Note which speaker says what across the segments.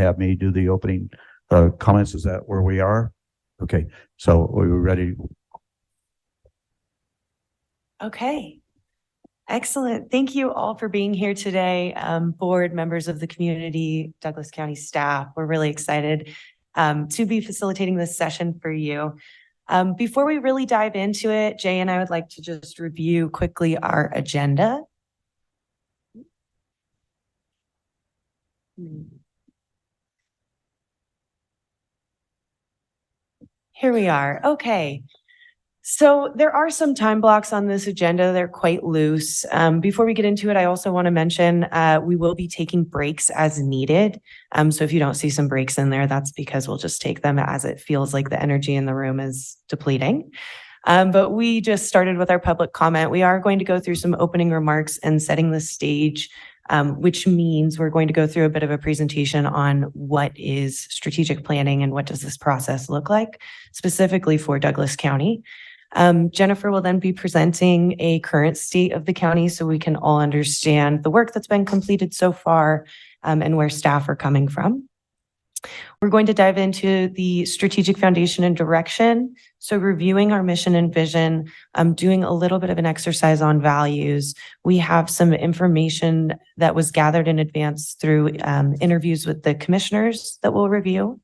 Speaker 1: have me do the opening comments. Is that where we are? Okay, so are we ready?
Speaker 2: Okay. Excellent. Thank you all for being here today. Board, members of the community, Douglas County staff. We're really excited to be facilitating this session for you. Before we really dive into it, Jay and I would like to just review quickly our agenda. Here we are. Okay. So there are some time blocks on this agenda. They're quite loose. Before we get into it, I also want to mention we will be taking breaks as needed. So if you don't see some breaks in there, that's because we'll just take them as it feels like the energy in the room is depleting. But we just started with our public comment. We are going to go through some opening remarks and setting the stage, which means we're going to go through a bit of a presentation on what is strategic planning and what does this process look like specifically for Douglas County. Jennifer will then be presenting a current state of the county so we can all understand the work that's been completed so far and where staff are coming from. We're going to dive into the strategic foundation and direction. So reviewing our mission and vision, doing a little bit of an exercise on values. We have some information that was gathered in advance through interviews with the commissioners that we'll review.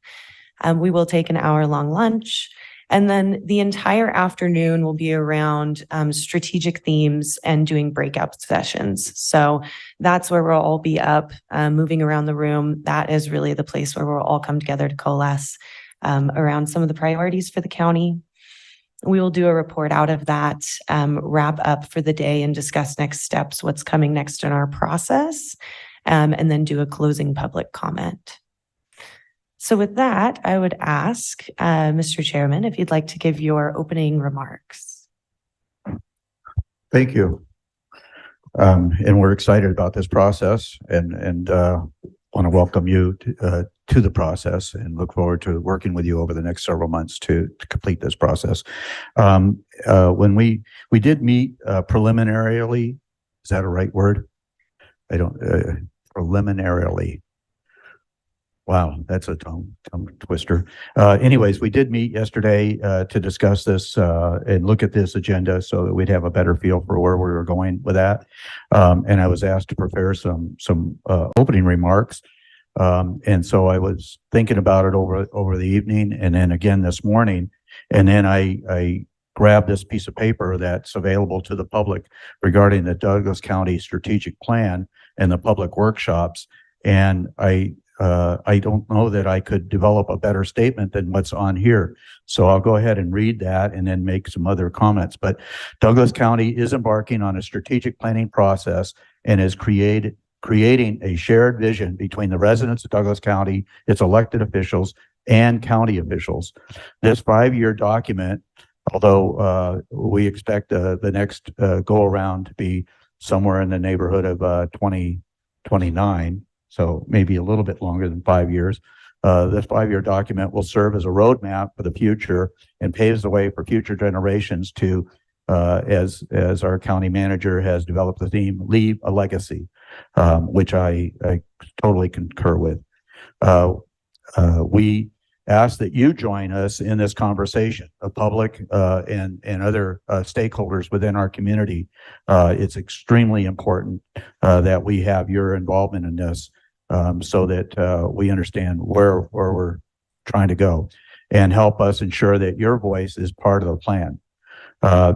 Speaker 2: We will take an hour-long lunch. And then the entire afternoon will be around strategic themes and doing breakout sessions. So that's where we'll all be up, moving around the room. That is really the place where we'll all come together to coalesce around some of the priorities for the county. We will do a report out of that, wrap up for the day and discuss next steps, what's coming next in our process, and then do a closing public comment. So with that, I would ask Mr. Chairman, if you'd like to give your opening remarks.
Speaker 1: Thank you. And we're excited about this process and want to welcome you to the process and look forward to working with you over the next several months to complete this process. When we did meet preliminarily, is that a right word? I don't, preliminarily. Wow, that's a tongue twister. Anyways, we did meet yesterday to discuss this and look at this agenda so that we'd have a better feel for where we were going with that. And I was asked to prepare some opening remarks. And so I was thinking about it over the evening and then again this morning. And then I grabbed this piece of paper that's available to the public regarding the Douglas County Strategic Plan and the public workshops. And I don't know that I could develop a better statement than what's on here. So I'll go ahead and read that and then make some other comments. But Douglas County is embarking on a strategic planning process and is creating a shared vision between the residents of Douglas County, its elected officials, and county officials. This 5-year document, although we expect the next go around to be somewhere in the neighborhood of 2029, so maybe a little bit longer than 5 years. This 5-year document will serve as a roadmap for the future and paves the way for future generations to, as our county manager has developed the theme, leave a legacy, which I totally concur with. We ask that you join us in this conversation, the public and other stakeholders within our community. It's extremely important that we have your involvement in this so that we understand where we're trying to go and help us ensure that your voice is part of the plan.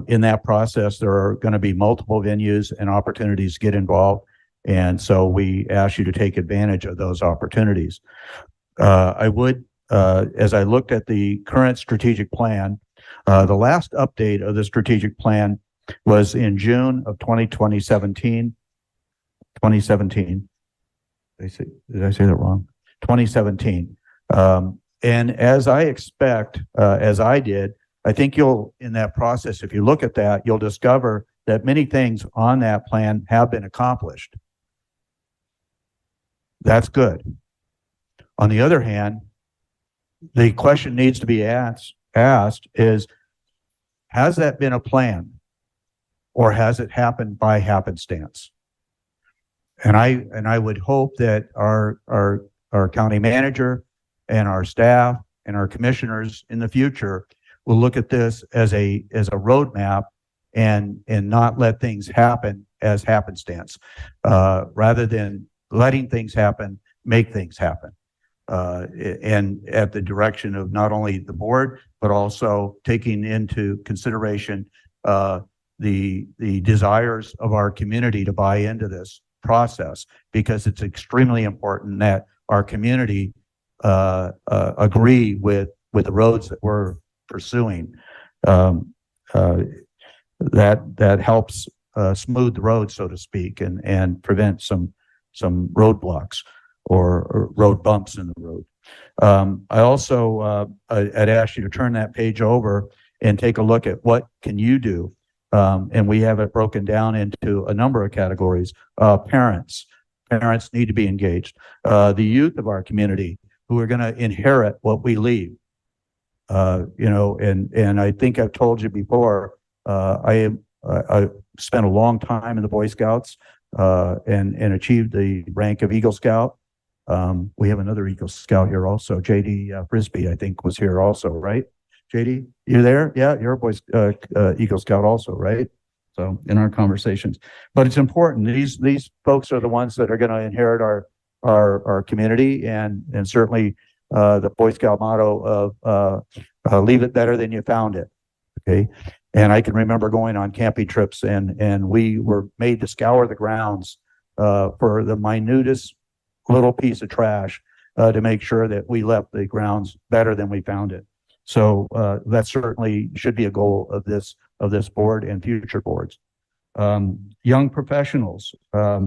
Speaker 1: In that process, there are going to be multiple venues and opportunities to get involved. And so we ask you to take advantage of those opportunities. I would, as I looked at the current strategic plan, the last update of the strategic plan was in June of 2017. Did I say that wrong? 2017. And as I expect, as I did, I think you'll, in that process, if you look at that, you'll discover that many things on that plan have been accomplished. That's good. On the other hand, the question needs to be asked is, has that been a plan or has it happened by happenstance? And I would hope that our our county manager and our staff and our commissioners in the future will look at this as a roadmap and not let things happen as happenstance. Rather than letting things happen, make things happen. And at the direction of not only the board, but also taking into consideration the desires of our community to buy into this process, because it's extremely important that our community agree with the roads that we're pursuing. That helps smooth the road, so to speak, and prevent some roadblocks or road bumps in the road. I also I'd ask you to turn that page over and take a look at what can you do. And we have it broken down into a number of categories. Parents need to be engaged. The youth of our community who are going to inherit what we leave. And I think I've told you before, I spent a long time in the Boy Scouts and achieved the rank of Eagle Scout. We have another Eagle Scout here also. JD Frisbee, I think, was here also, right? JD, you there? Yeah, you're a Boy Eagle Scout also, right? So in our conversations, but it's important. These folks are the ones that are going to inherit our community, and certainly the Boy Scout motto of leave it better than you found it. Okay. And I can remember going on camping trips, and we were made to scour the grounds for the minutest little piece of trash to make sure that we left the grounds better than we found it. So that certainly should be a goal of this board and future boards. Young professionals are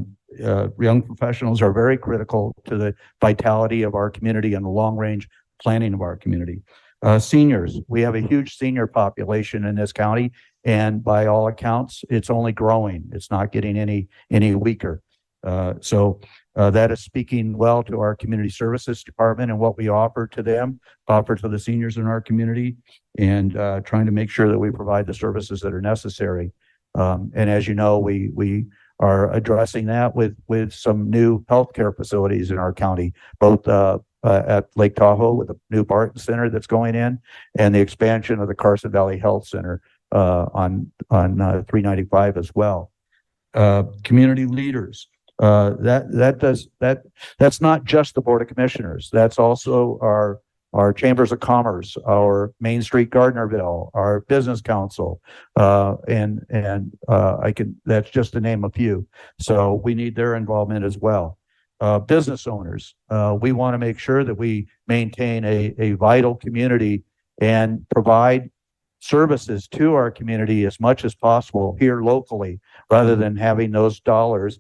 Speaker 1: very critical to the vitality of our community and the long range planning of our community. Seniors, we have a huge senior population in this county, and by all accounts, it's only growing. It's not getting any weaker. So that is speaking well to our community services department and what we offer to the seniors in our community, and trying to make sure that we provide the services that are necessary. And as you know, we are addressing that with some new healthcare facilities in our county, both at Lake Tahoe with the new Barton Center that's going in, and the expansion of the Carson Valley Health Center on 395 as well. Community leaders. That's not just the Board of Commissioners. That's also our Chambers of Commerce, our Main Street Gardnerville, our Business Council, and that's just to name a few. So we need their involvement as well. Business owners, we want to make sure that we maintain a vital community and provide services to our community as much as possible here locally, rather than having those dollars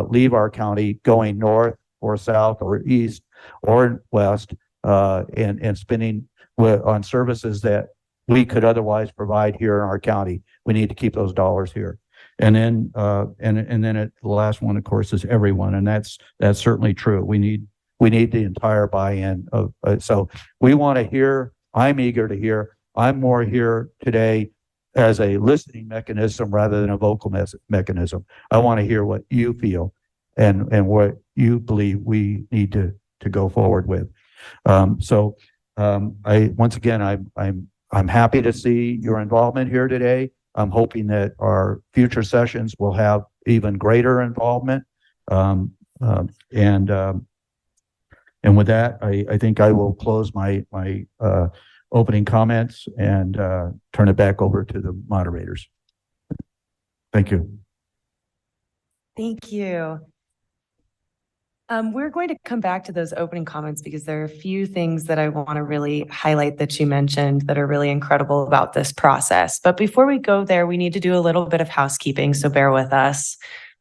Speaker 1: leave our county going north or south or east or west and spending on services that we could otherwise provide here in our county. We need to keep those dollars here. And then the last one, of course, is everyone, and that's certainly true. We need the entire buy-in of. So we want to hear. I'm eager to hear. I'm more here today as a listening mechanism rather than a vocal mechanism. I want to hear what you feel and what you believe we need to go forward with. Once again, I'm happy to see your involvement here today. I'm hoping that our future sessions will have even greater involvement. And with that, I think I will close my opening comments and turn it back over to the moderators. Thank you.
Speaker 2: Thank you. We're going to come back to those opening comments because there are a few things that I want to really highlight that you mentioned that are really incredible about this process. But before we go there, we need to do a little bit of housekeeping, so bear with us.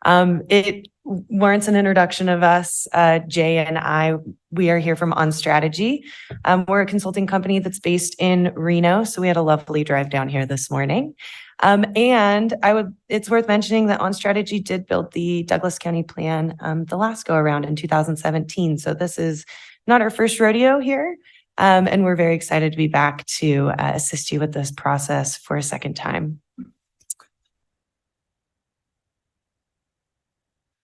Speaker 2: It warrants an introduction of us. Jay and I, we are here from On Strategy. We're a consulting company that's based in Reno, so we had a lovely drive down here this morning. And it's worth mentioning that On Strategy did build the Douglas County Plan the last go around in 2017. So this is not our first rodeo here. And we're very excited to be back to assist you with this process for a second time.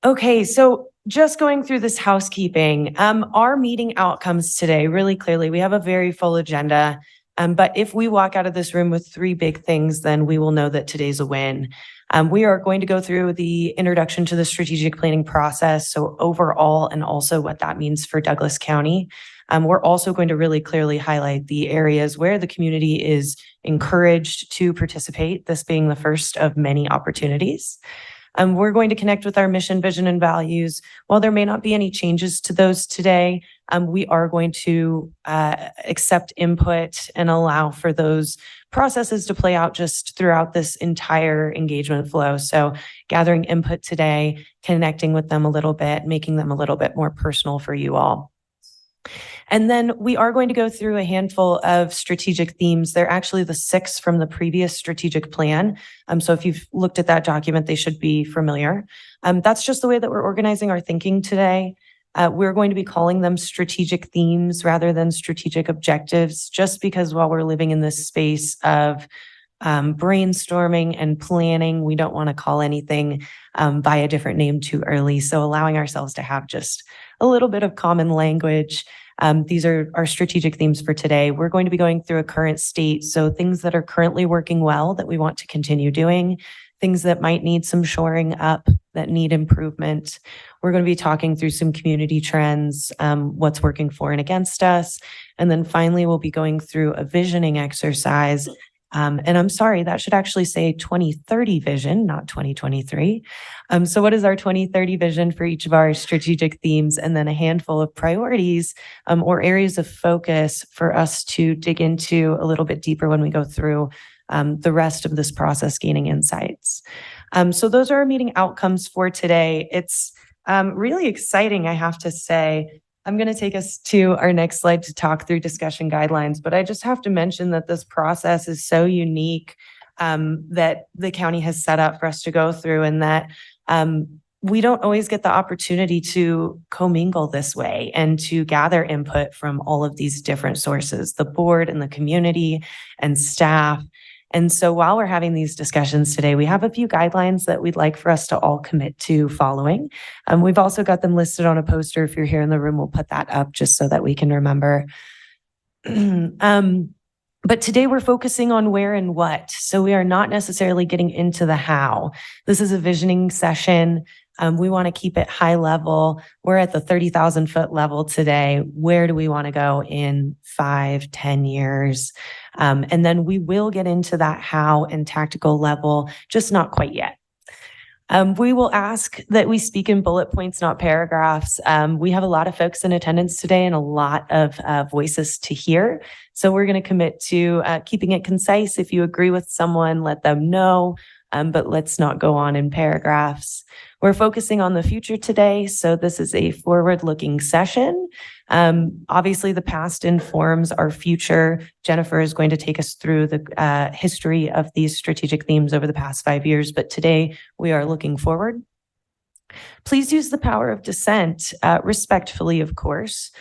Speaker 2: Okay, so just going through this housekeeping, our meeting outcomes today, really clearly, we have a very full agenda. But if we walk out of this room with three big things, then we will know that today's a win. We are going to go through the introduction to the strategic planning process. So overall, and also what that means for Douglas County. We're also going to really clearly highlight the areas where the community is encouraged to participate, this being the first of many opportunities. We're going to connect with our mission, vision, and values. While there may not be any changes to those today, we are going to accept input and allow for those processes to play out just throughout this entire engagement flow. So gathering input today, connecting with them a little bit, making them a little bit more personal for you all. And then we are going to go through a handful of strategic themes. They're actually the 6 from the previous strategic plan. So if you've looked at that document, they should be familiar. That's just the way that we're organizing our thinking today. We're going to be calling them strategic themes rather than strategic objectives, just because while we're living in this space of brainstorming and planning, we don't want to call anything by a different name too early. So allowing ourselves to have just a little bit of common language. These are our strategic themes for today. We're going to be going through a current state. So things that are currently working well that we want to continue doing, things that might need some shoring up, that need improvement. We're going to be talking through some community trends, what's working for and against us. And then finally, we'll be going through a visioning exercise. And I'm sorry, that should actually say 2030 vision, not 2023. So what is our 2030 vision for each of our strategic themes, and then a handful of priorities or areas of focus for us to dig into a little bit deeper when we go through the rest of this process, gaining insights. So those are our meeting outcomes for today. It's really exciting, I have to say. I'm going to take us to our next slide to talk through discussion guidelines, but I just have to mention that this process is so unique that the county has set up for us to go through, and that we don't always get the opportunity to commingle this way and to gather input from all of these different sources, the board and the community and staff. And so while we're having these discussions today, we have a few guidelines that we'd like for us to all commit to following. We've also got them listed on a poster. If you're here in the room, we'll put that up just so that we can remember. But today we're focusing on where and what. So we are not necessarily getting into the how. This is a visioning session. We want to keep it high level. We're at the 30,000 foot level today. Where do we want to go in 5, 10 years? And then we will get into that how and tactical level, just not quite yet. We will ask that we speak in bullet points, not paragraphs. We have a lot of folks in attendance today and a lot of voices to hear. So we're going to commit to keeping it concise. If you agree with someone, let them know. But let's not go on in paragraphs. We're focusing on the future today, so this is a forward-looking session. Obviously, the past informs our future. Jennifer is going to take us through the history of these strategic themes over the past 5 years, but today we are looking forward. Please use the power of dissent, respectfully, of course,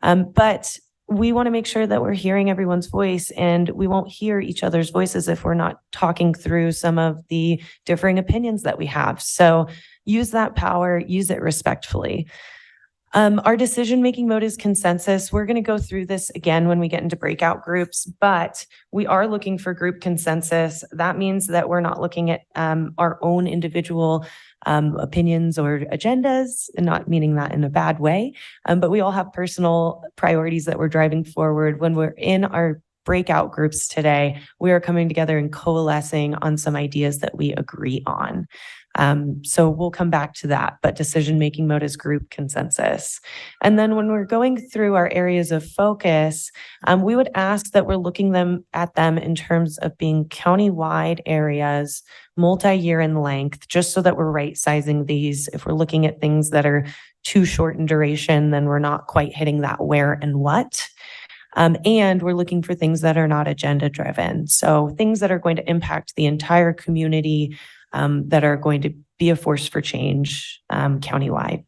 Speaker 2: but we want to make sure that we're hearing everyone's voice, and we won't hear each other's voices if we're not talking through some of the differing opinions that we have. So use that power, use it respectfully. Our decision-making mode is consensus. We're going to go through this again when we get into breakout groups, but we are looking for group consensus. That means that we're not looking at our own individual opinions or agendas, and not meaning that in a bad way, but we all have personal priorities that we're driving forward. When we're in our breakout groups today, we are coming together and coalescing on some ideas that we agree on. So we'll come back to that, but decision-making mode is group consensus. And then when we're going through our areas of focus, we would ask that we're looking at them in terms of being county-wide areas, multi-year in length, just so that we're right-sizing these. If we're looking at things that are too short in duration, then we're not quite hitting that where and what. And we're looking for things that are not agenda-driven. So things that are going to impact the entire community, that are going to be a force for change countywide.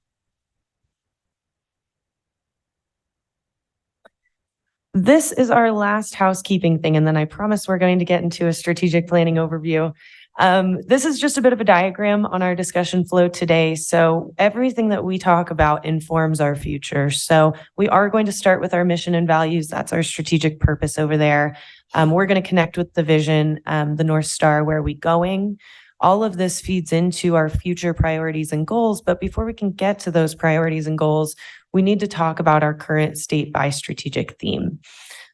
Speaker 2: This is our last housekeeping thing, and then I promise we're going to get into a strategic planning overview. This is just a bit of a diagram on our discussion flow today. So everything that we talk about informs our future. So we are going to start with our mission and values. That's our strategic purpose over there. We're going to connect with the vision, the North Star, where are we going? All of this feeds into our future priorities and goals. But before we can get to those priorities and goals, we need to talk about our current state by strategic theme.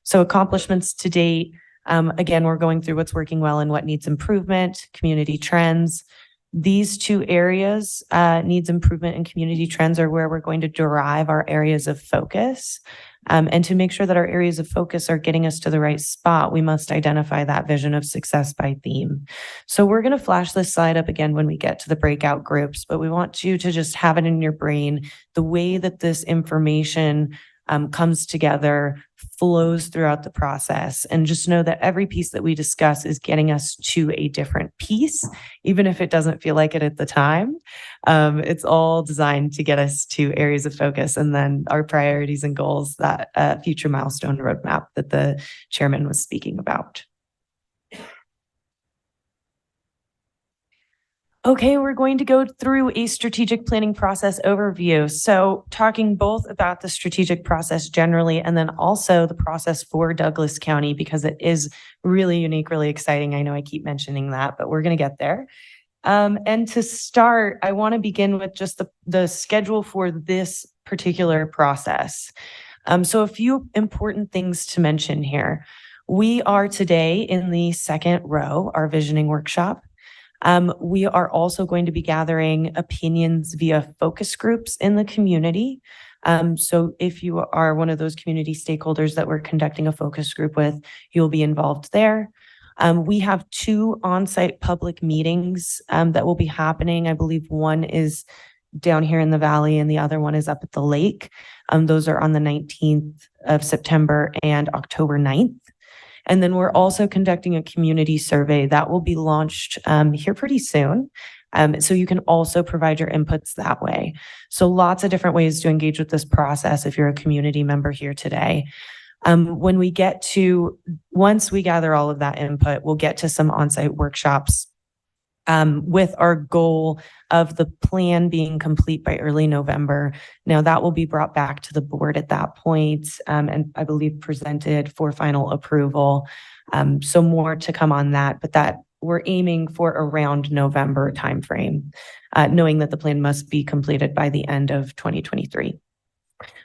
Speaker 2: So accomplishments to date. Again, we're going through what's working well and what needs improvement, community trends. These two areas, needs improvement and community trends, are where we're going to derive our areas of focus. And to make sure that our areas of focus are getting us to the right spot, we must identify that vision of success by theme. So we're going to flash this slide up again when we get to the breakout groups, but we want you to just have it in your brain, the way that this information comes together, flows throughout the process, and just know that every piece that we discuss is getting us to a different piece, even if it doesn't feel like it at the time. It's all designed to get us to areas of focus and then our priorities and goals, that future milestone roadmap that the chairman was speaking about. Okay, we're going to go through a strategic planning process overview. So talking both about the strategic process generally, and then also the process for Douglas County, because it is really unique, really exciting. I know I keep mentioning that, but we're going to get there. And to start, I want to begin with just the schedule for this particular process. So a few important things to mention here. We are today in the second row, our visioning workshop. We are also going to be gathering opinions via focus groups in the community. So if you are one of those community stakeholders that we're conducting a focus group with, you'll be involved there. We have 2 on-site public meetings that will be happening. I believe one is down here in the valley and the other one is up at the lake. Those are on the 19th of September and October 9th. And then we're also conducting a community survey that will be launched here pretty soon. So you can also provide your inputs that way. So lots of different ways to engage with this process if you're a community member here today. Once we gather all of that input, we'll get to some on-site workshops with our goal of the plan being complete by early November. Now that will be brought back to the board at that point, and I believe presented for final approval. So more to come on that, but that we're aiming for around November timeframe, knowing that the plan must be completed by the end of 2023.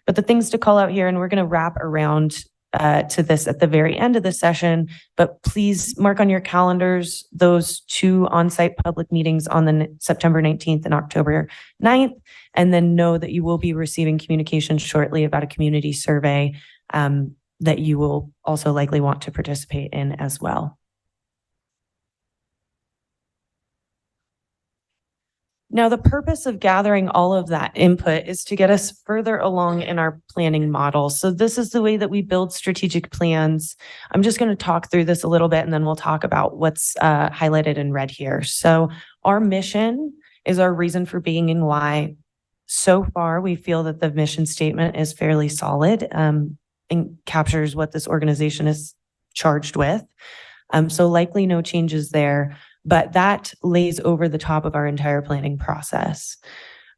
Speaker 2: But the things to call out here, and we're going to wrap around to this at the very end of the session, but please mark on your calendars those 2 on-site public meetings on the September 19th and October 9th, and then know that you will be receiving communication shortly about a community survey that you will also likely want to participate in as well. Now, the purpose of gathering all of that input is to get us further along in our planning model. So this is the way that we build strategic plans. I'm just going to talk through this a little bit, and then we'll talk about what's highlighted in red here. So our mission is our reason for being and why. So far, we feel that the mission statement is fairly solid and captures what this organization is charged with. So likely no changes there. But that lays over the top of our entire planning process.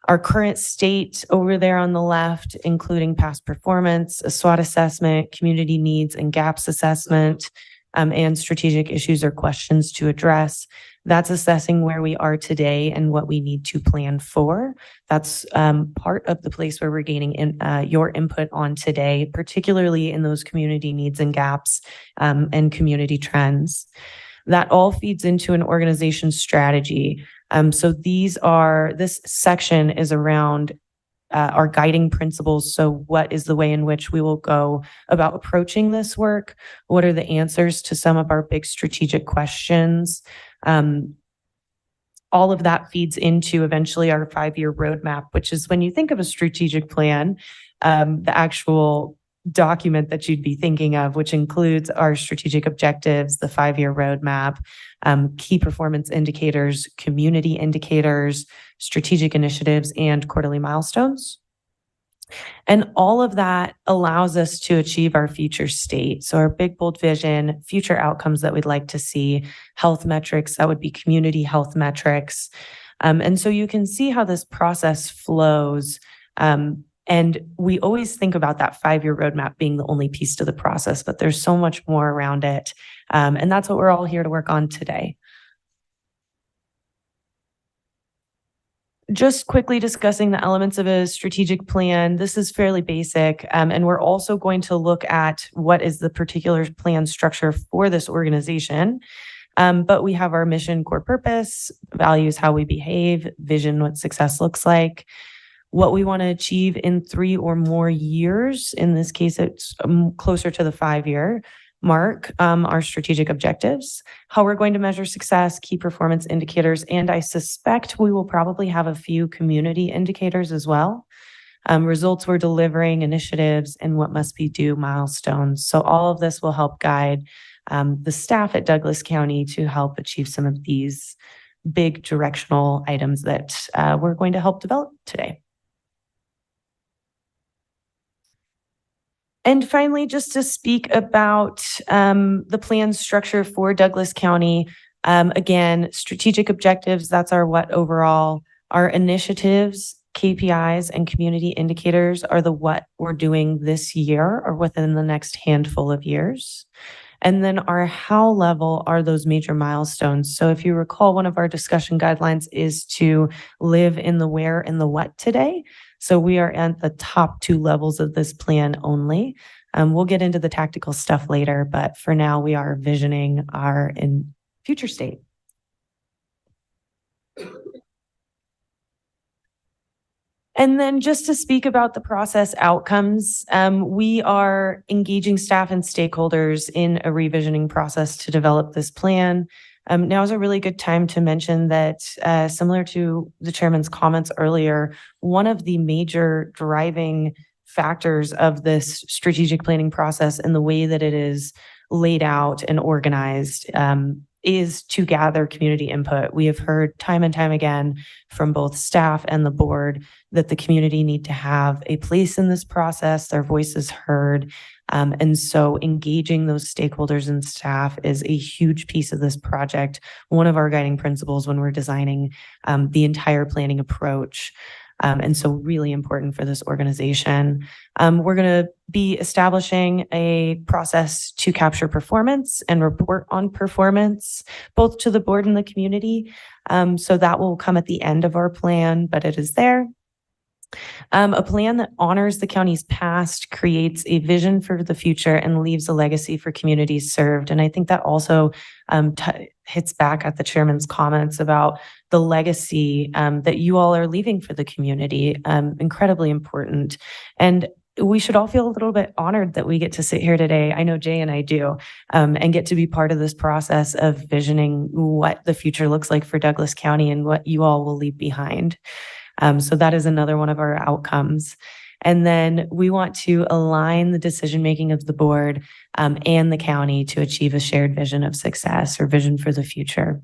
Speaker 2: Our current state over there on the left, including past performance, a SWOT assessment, community needs and gaps assessment, and strategic issues or questions to address. That's assessing where we are today and what we need to plan for. That's part of the place where we're gaining your input on today, particularly in those community needs and gaps and community trends. That all feeds into an organization strategy. So this section is around our guiding principles. So what is the way in which we will go about approaching this work? What are the answers to some of our big strategic questions? All of that feeds into eventually our 5-year roadmap, which is when you think of a strategic plan, the actual document that you'd be thinking of, which includes our strategic objectives, the 5-year roadmap, key performance indicators, community indicators, strategic initiatives, and quarterly milestones. And all of that allows us to achieve our future state. So our big, bold vision, future outcomes that we'd like to see, health metrics, that would be community health metrics. And so you can see how this process flows. And we always think about that 5-year roadmap being the only piece to the process, but there's so much more around it. And that's what we're all here to work on today. Just quickly discussing the elements of a strategic plan. This is fairly basic. And we're also going to look at what is the particular plan structure for this organization. But we have our mission, core purpose, values, how we behave, vision, what success looks like, what we want to achieve in 3 or more years. In this case, it's closer to the 5-year mark, our strategic objectives, how we're going to measure success, key performance indicators, and I suspect we will probably have a few community indicators as well. Results we're delivering, initiatives, and what must be due milestones. So all of this will help guide the staff at Douglas County to help achieve some of these big directional items that we're going to help develop today. And finally, just to speak about the plan structure for Douglas County. Again, strategic objectives, that's our what overall. Our initiatives, KPIs, and community indicators are the what we're doing this year or within the next handful of years. And then our how level are those major milestones. So if you recall, one of our discussion guidelines is to live in the where and the what today. So we are at the top 2 levels of this plan only. We'll get into the tactical stuff later, but for now we are visioning our in future state. And then just to speak about the process outcomes, we are engaging staff and stakeholders in a revisioning process to develop this plan. Now is a really good time to mention that, similar to the chairman's comments earlier, one of the major driving factors of this strategic planning process and the way that it is laid out and organized is to gather community input. We have heard time and time again from both staff and the board that the community need to have a place in this process, their voices heard. And so engaging those stakeholders and staff is a huge piece of this project. One of our guiding principles when we're designing the entire planning approach. And so really important for this organization. We're going to be establishing a process to capture performance and report on performance, both to the board and the community. So that will come at the end of our plan, but it is there. A plan that honors the county's past, creates a vision for the future, and leaves a legacy for communities served. And I think that also hits back at the chairman's comments about the legacy that you all are leaving for the community. Incredibly important. And we should all feel a little bit honored that we get to sit here today. I know Jay and I do, and get to be part of this process of visioning what the future looks like for Douglas County and what you all will leave behind. So that is another one of our outcomes. And then we want to align the decision-making of the board and the county to achieve a shared vision of success or vision for the future.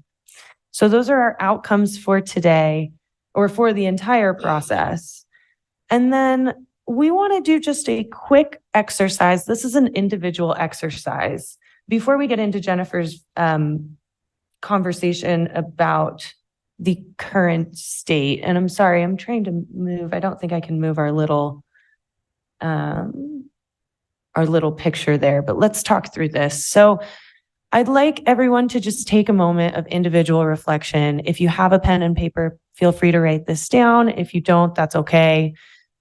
Speaker 2: So those are our outcomes for today or for the entire process. And then we want to do just a quick exercise. This is an individual exercise. Before we get into Jennifer's conversation about the current state. And I'm sorry, I'm trying to move. I don't think I can move our little picture there, but let's talk through this. So I'd like everyone to just take a moment of individual reflection. If you have a pen and paper, feel free to write this down. If you don't, that's okay.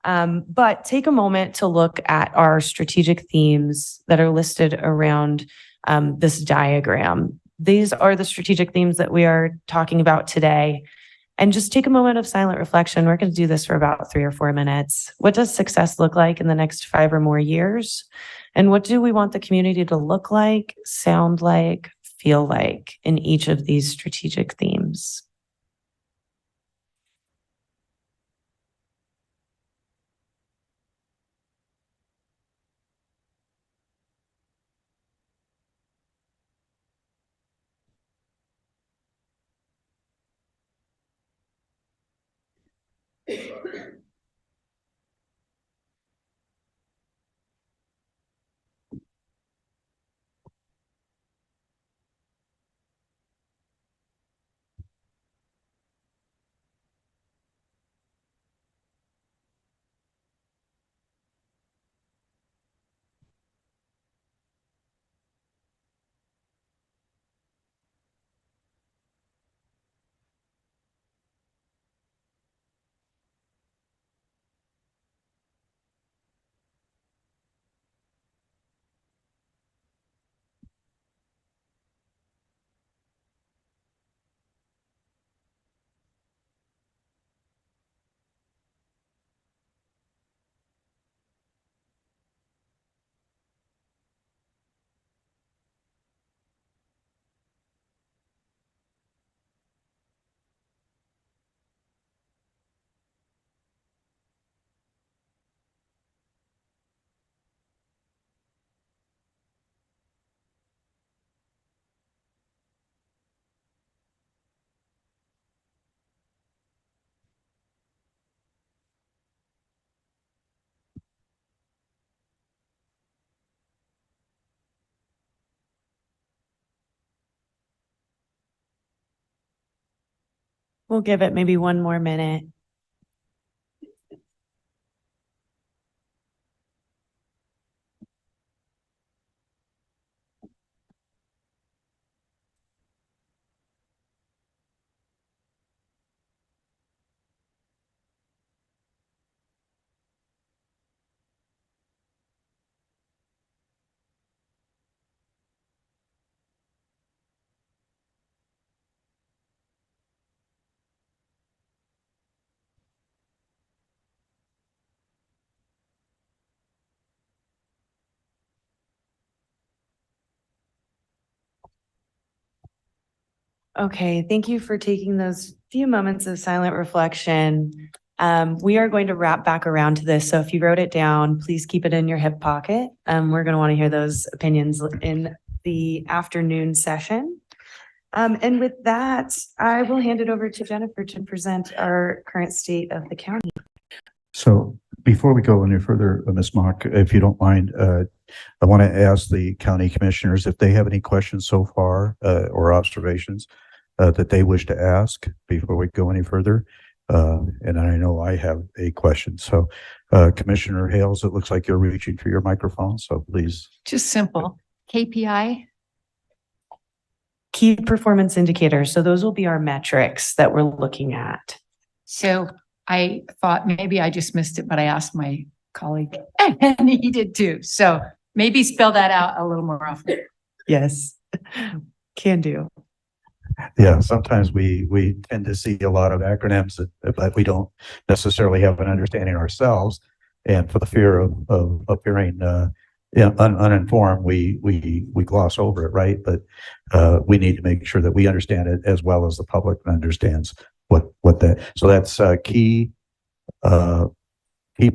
Speaker 2: But take a moment to look at our strategic themes that are listed around this diagram. These are the strategic themes that we are talking about today. And just take a moment of silent reflection. We're going to do this for about 3 or 4 minutes. What does success look like in the next 5 or more years? And what do we want the community to look like, sound like, feel like in each of these strategic themes? We'll give it maybe one more minute. Okay, thank you for taking those few moments of silent reflection. We are going to wrap back around to this. So if you wrote it down, please keep it in your hip pocket. We're going to want to hear those opinions in the afternoon session. And with that, I will hand it over to Jennifer to present our current state of the county.
Speaker 1: So before we go any further, Ms. Mock, if you don't mind, I want to ask the county commissioners if they have any questions so far or observations that they wish to ask before we go any further. And I know I have a question. So Commissioner Hales, it looks like you're reaching for your microphone, so please.
Speaker 3: Just simple. KPI.
Speaker 2: Key performance indicators. So those will be our metrics that we're looking at.
Speaker 3: So I thought maybe I just missed it, but I asked my colleague and he did too. So maybe spell that out a little more often.
Speaker 2: Yes, can do.
Speaker 1: Yeah, sometimes we tend to see a lot of acronyms, but we don't necessarily have an understanding ourselves. And for the fear of appearing uninformed, we gloss over it, right? But we need to make sure that we understand it as well as the public understands what that. So that's key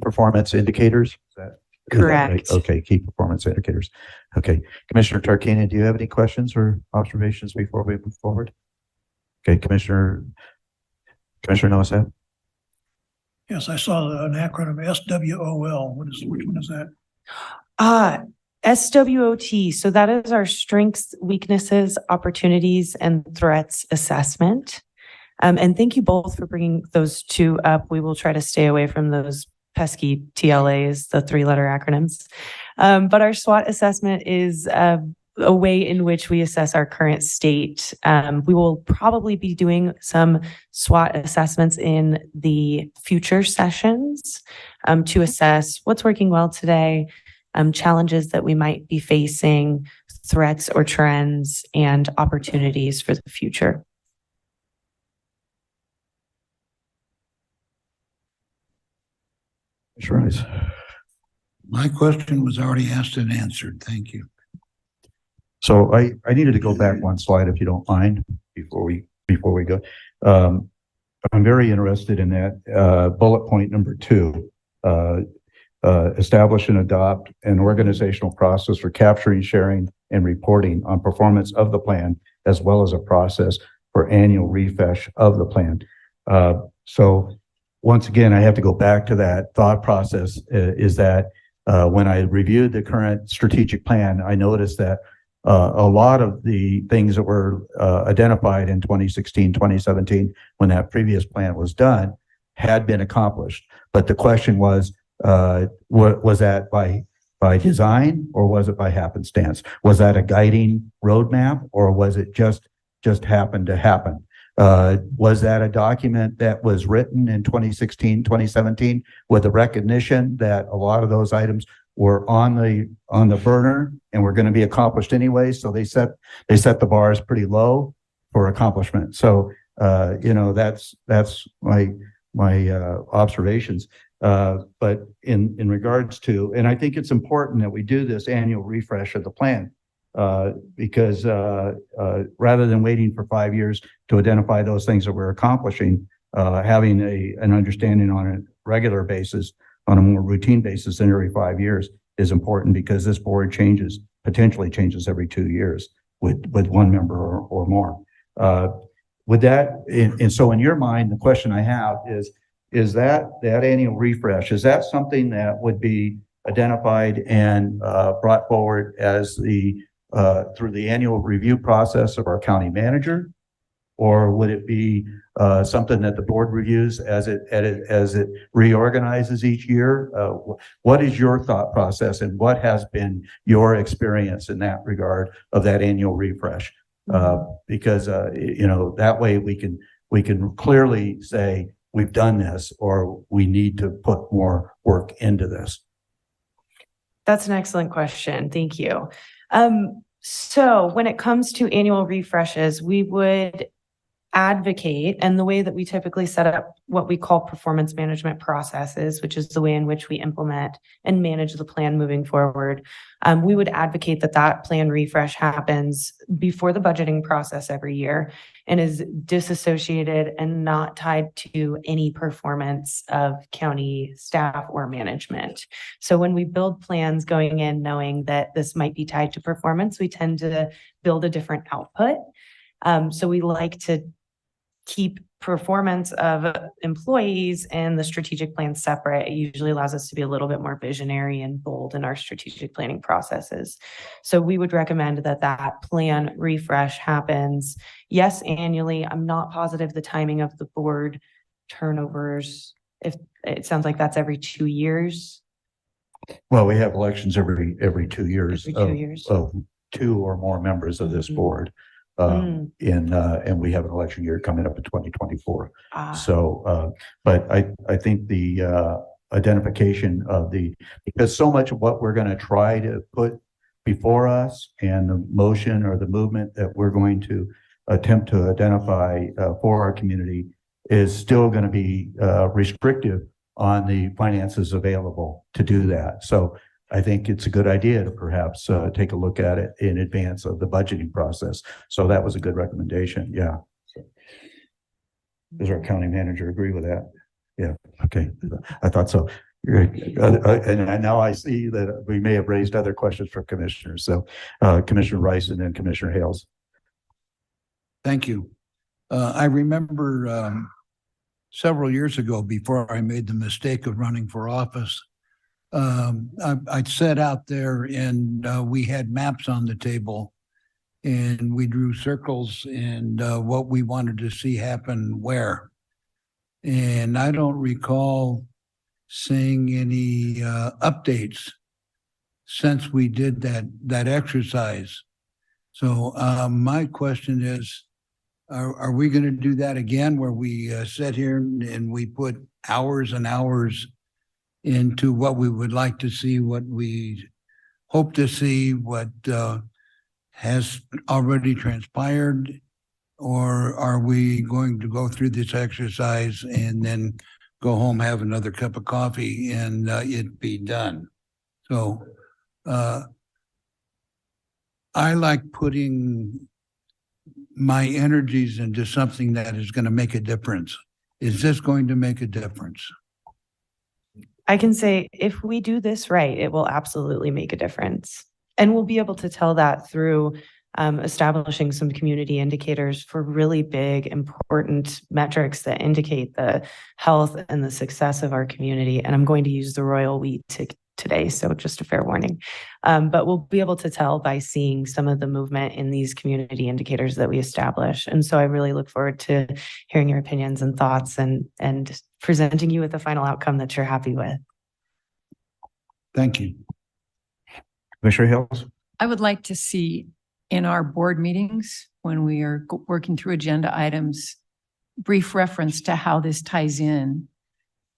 Speaker 1: performance indicators. Is that
Speaker 2: Correct.
Speaker 1: right? Okay, key performance indicators. Okay, Commissioner Tarkanian, do you have any questions or observations before we move forward? Okay, Commissioner Nosat.
Speaker 4: Yes, I saw an acronym SWOL. Which one is that?
Speaker 2: SWOT. So that is our strengths, weaknesses, opportunities, and threats assessment. And thank you both for bringing those two up. We will try to stay away from those pesky TLAs, the three-letter acronyms. But our SWOT assessment is a way in which we assess our current state. We will probably be doing some SWOT assessments in the future sessions to assess what's working well today, challenges that we might be facing, threats or trends, and opportunities for the future.
Speaker 1: Sure.
Speaker 4: My question was already asked and answered. Thank you.
Speaker 1: So I needed to go back one slide if you don't mind before we go. I'm very interested in that bullet point number 2. Establish and adopt an organizational process for capturing, sharing, and reporting on performance of the plan, as well as a process for annual refresh of the plan. So once again, I have to go back to that thought process, is that when I reviewed the current strategic plan, I noticed that a lot of the things that were identified in 2016, 2017, when that previous plan was done, had been accomplished. But the question was that by design, or was it by happenstance? Was that a guiding roadmap, or was it just happened to happen? Was that a document that was written in 2016, 2017 with the recognition that a lot of those items were on the burner and were going to be accomplished anyway? So they set the bars pretty low for accomplishment. So that's my observations. But in regards to, and I think it's important that we do this annual refresh of the plan, because rather than waiting for 5 years to identify those things that we're accomplishing, having an understanding on a regular basis, on a more routine basis than every 5 years, is important, because this board potentially changes every 2 years with one member or more. With that, and so in your mind, the question I have is that annual refresh, is that something that would be identified and brought forward as through the annual review process of our county manager? Or would it be something that the board reviews as it reorganizes each year? What is your thought process and what has been your experience in that regard of that annual refresh? Because that way we can clearly say we've done this or we need to put more work into this.
Speaker 2: That's an excellent question. Thank you. So when it comes to annual refreshes, we would advocate, and the way that we typically set up what we call performance management processes, which is the way in which we implement and manage the plan moving forward. We would advocate that that plan refresh happens before the budgeting process every year and is disassociated and not tied to any performance of county staff or management. So when we build plans going in knowing that this might be tied to performance, we tend to build a different output. So we like to keep performance of employees and the strategic plan separate. It usually allows us to be a little bit more visionary and bold in our strategic planning processes. So we would recommend that that plan refresh happens, yes, annually. I'm not positive the timing of the board turnovers. If it sounds like that's every 2 years.
Speaker 1: Well, we have elections every 2 years.
Speaker 2: Every 2 years.
Speaker 1: Of 2 or more members of this board. And we have an election year coming up in 2024. So, but I think the identification of because so much of what we're going to try to put before us and the motion or the movement that we're going to attempt to identify for our community is still going to be restrictive on the finances available to do that. So I think it's a good idea to perhaps take a look at it in advance of the budgeting process. So that was a good recommendation. Yeah. Does our county manager agree with that? Yeah. Okay. I thought so. And now I see that we may have raised other questions from commissioners. So Commissioner Rice and then Commissioner Hales.
Speaker 5: Thank you. I remember several years ago, before I made the mistake of running for office, I'd sat out there and we had maps on the table and we drew circles and what we wanted to see happen where. And I don't recall seeing any updates since we did that exercise. So my question is, are we going to do that again where we sit here and we put hours and hours into what we would like to see, what we hope to see, what has already transpired? Or are we going to go through this exercise and then go home, have another cup of coffee and it be done? So I like putting my energies into something that is going to make a difference. Is this going to make a difference?
Speaker 2: I can say if we do this right, it will absolutely make a difference. And we'll be able to tell that through establishing some community indicators for really big, important metrics that indicate the health and the success of our community. And I'm going to use the royal we today, so just a fair warning. But we'll be able to tell by seeing some of the movement in these community indicators that we establish. And so I really look forward to hearing your opinions and thoughts and presenting you with the final outcome that you're happy with.
Speaker 5: Thank you.
Speaker 1: Commissioner Hales?
Speaker 3: I would like to see in our board meetings, when we are working through agenda items, brief reference to how this ties in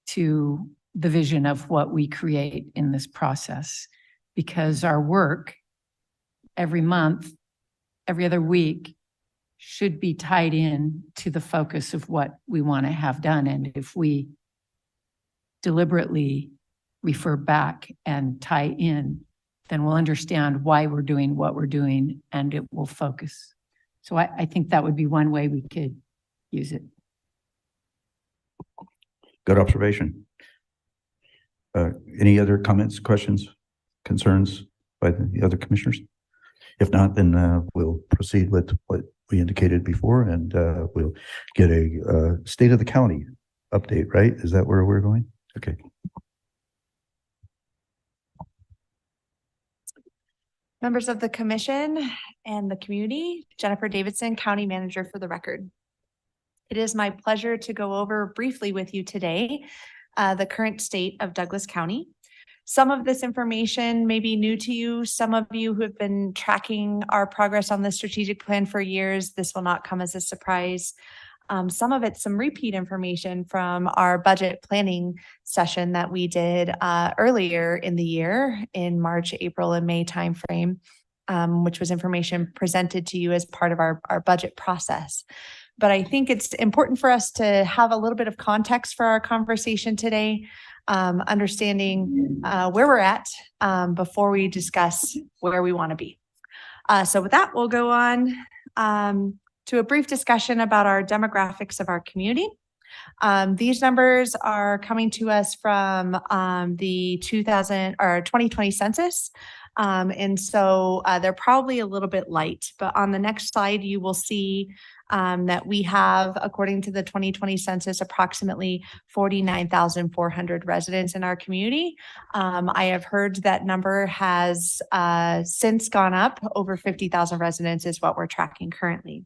Speaker 3: to the vision of what we create in this process. Because our work every month, every other week, should be tied in to the focus of what we want to have done. And if we deliberately refer back and tie in, then we'll understand why we're doing what we're doing and it will focus. So I think that would be one way we could use it.
Speaker 1: Good observation. Any other comments, questions, concerns by the other commissioners? If not, then we'll proceed with what we indicated before and we'll get a state of the county update, right? Is that where we're going? Okay.
Speaker 6: Members of the commission and the community, Jennifer Davidson, County Manager for the record. It is my pleasure to go over briefly with you today the current state of Douglas County. Some of this information may be new to you. Some of you who have been tracking our progress on the strategic plan for years, this will not come as a surprise. Some of it's some repeat information from our budget planning session that we did earlier in the year in March, April, and May timeframe, which was information presented to you as part of our budget process. But I think it's important for us to have a little bit of context for our conversation today, understanding where we're at before we discuss where we want to be. So with that, we'll go on to a brief discussion about our demographics of our community. These numbers are coming to us from the 2020 census. And so they're probably a little bit light, but on the next slide, you will see that we have, according to the 2020 census, approximately 49,400 residents in our community. I have heard that number has since gone up. Over 50,000 residents is what we're tracking currently.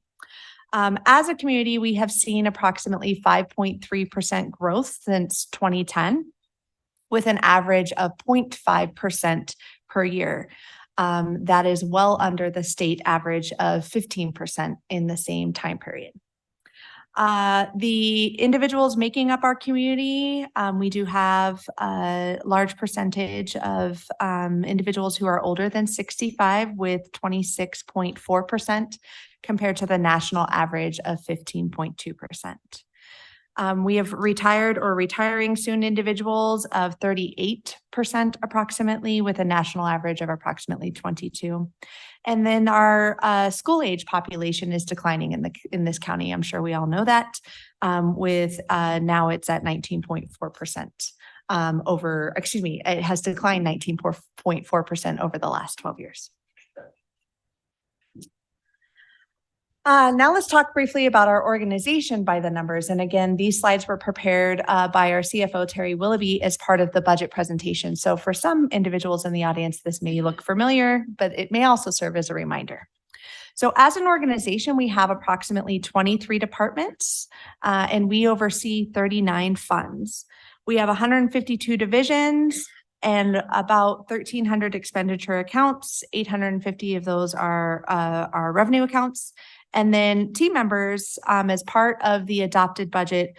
Speaker 6: As a community, we have seen approximately 5.3% growth since 2010, with an average of 0.5% per year. That is well under the state average of 15% in the same time period. The individuals making up our community, we do have a large percentage of individuals who are older than 65, with 26.4% compared to the national average of 15.2%. We have retired or retiring soon individuals of 38% approximately, with a national average of approximately 22. And then our school age population is declining in this county. I'm sure we all know that. With now it's at 19.4% it has declined 19.4% over the last 12 years. Now let's talk briefly about our organization by the numbers. And again, these slides were prepared by our CFO, Terry Willoughby, as part of the budget presentation. So for some individuals in the audience, this may look familiar, but it may also serve as a reminder. So as an organization, we have approximately 23 departments, and we oversee 39 funds. We have 152 divisions and about 1,300 expenditure accounts. 850 of those are revenue accounts. And then team members, as part of the adopted budget,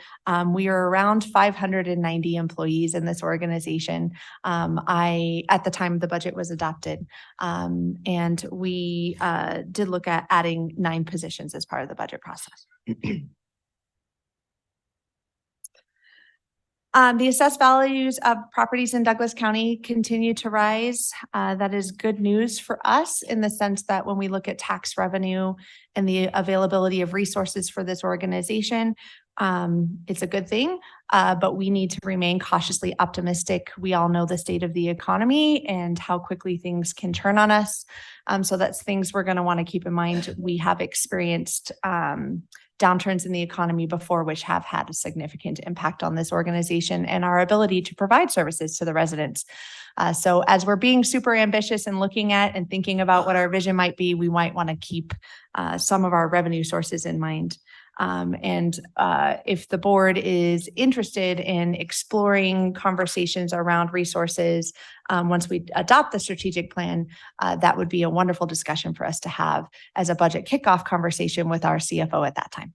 Speaker 6: we are around 590 employees in this organization. At the time the budget was adopted, and we did look at adding 9 positions as part of the budget process. The assessed values of properties in Douglas County continue to rise. That is good news for us in the sense that when we look at tax revenue and the availability of resources for this organization, it's a good thing, but we need to remain cautiously optimistic. We all know the state of the economy and how quickly things can turn on us. So that's things we're going to want to keep in mind. We have experienced downturns in the economy before, which have had a significant impact on this organization and our ability to provide services to the residents. So as we're being super ambitious and looking at and thinking about what our vision might be, we might want to keep some of our revenue sources in mind. If the board is interested in exploring conversations around resources, once we adopt the strategic plan, that would be a wonderful discussion for us to have as a budget kickoff conversation with our CFO at that time.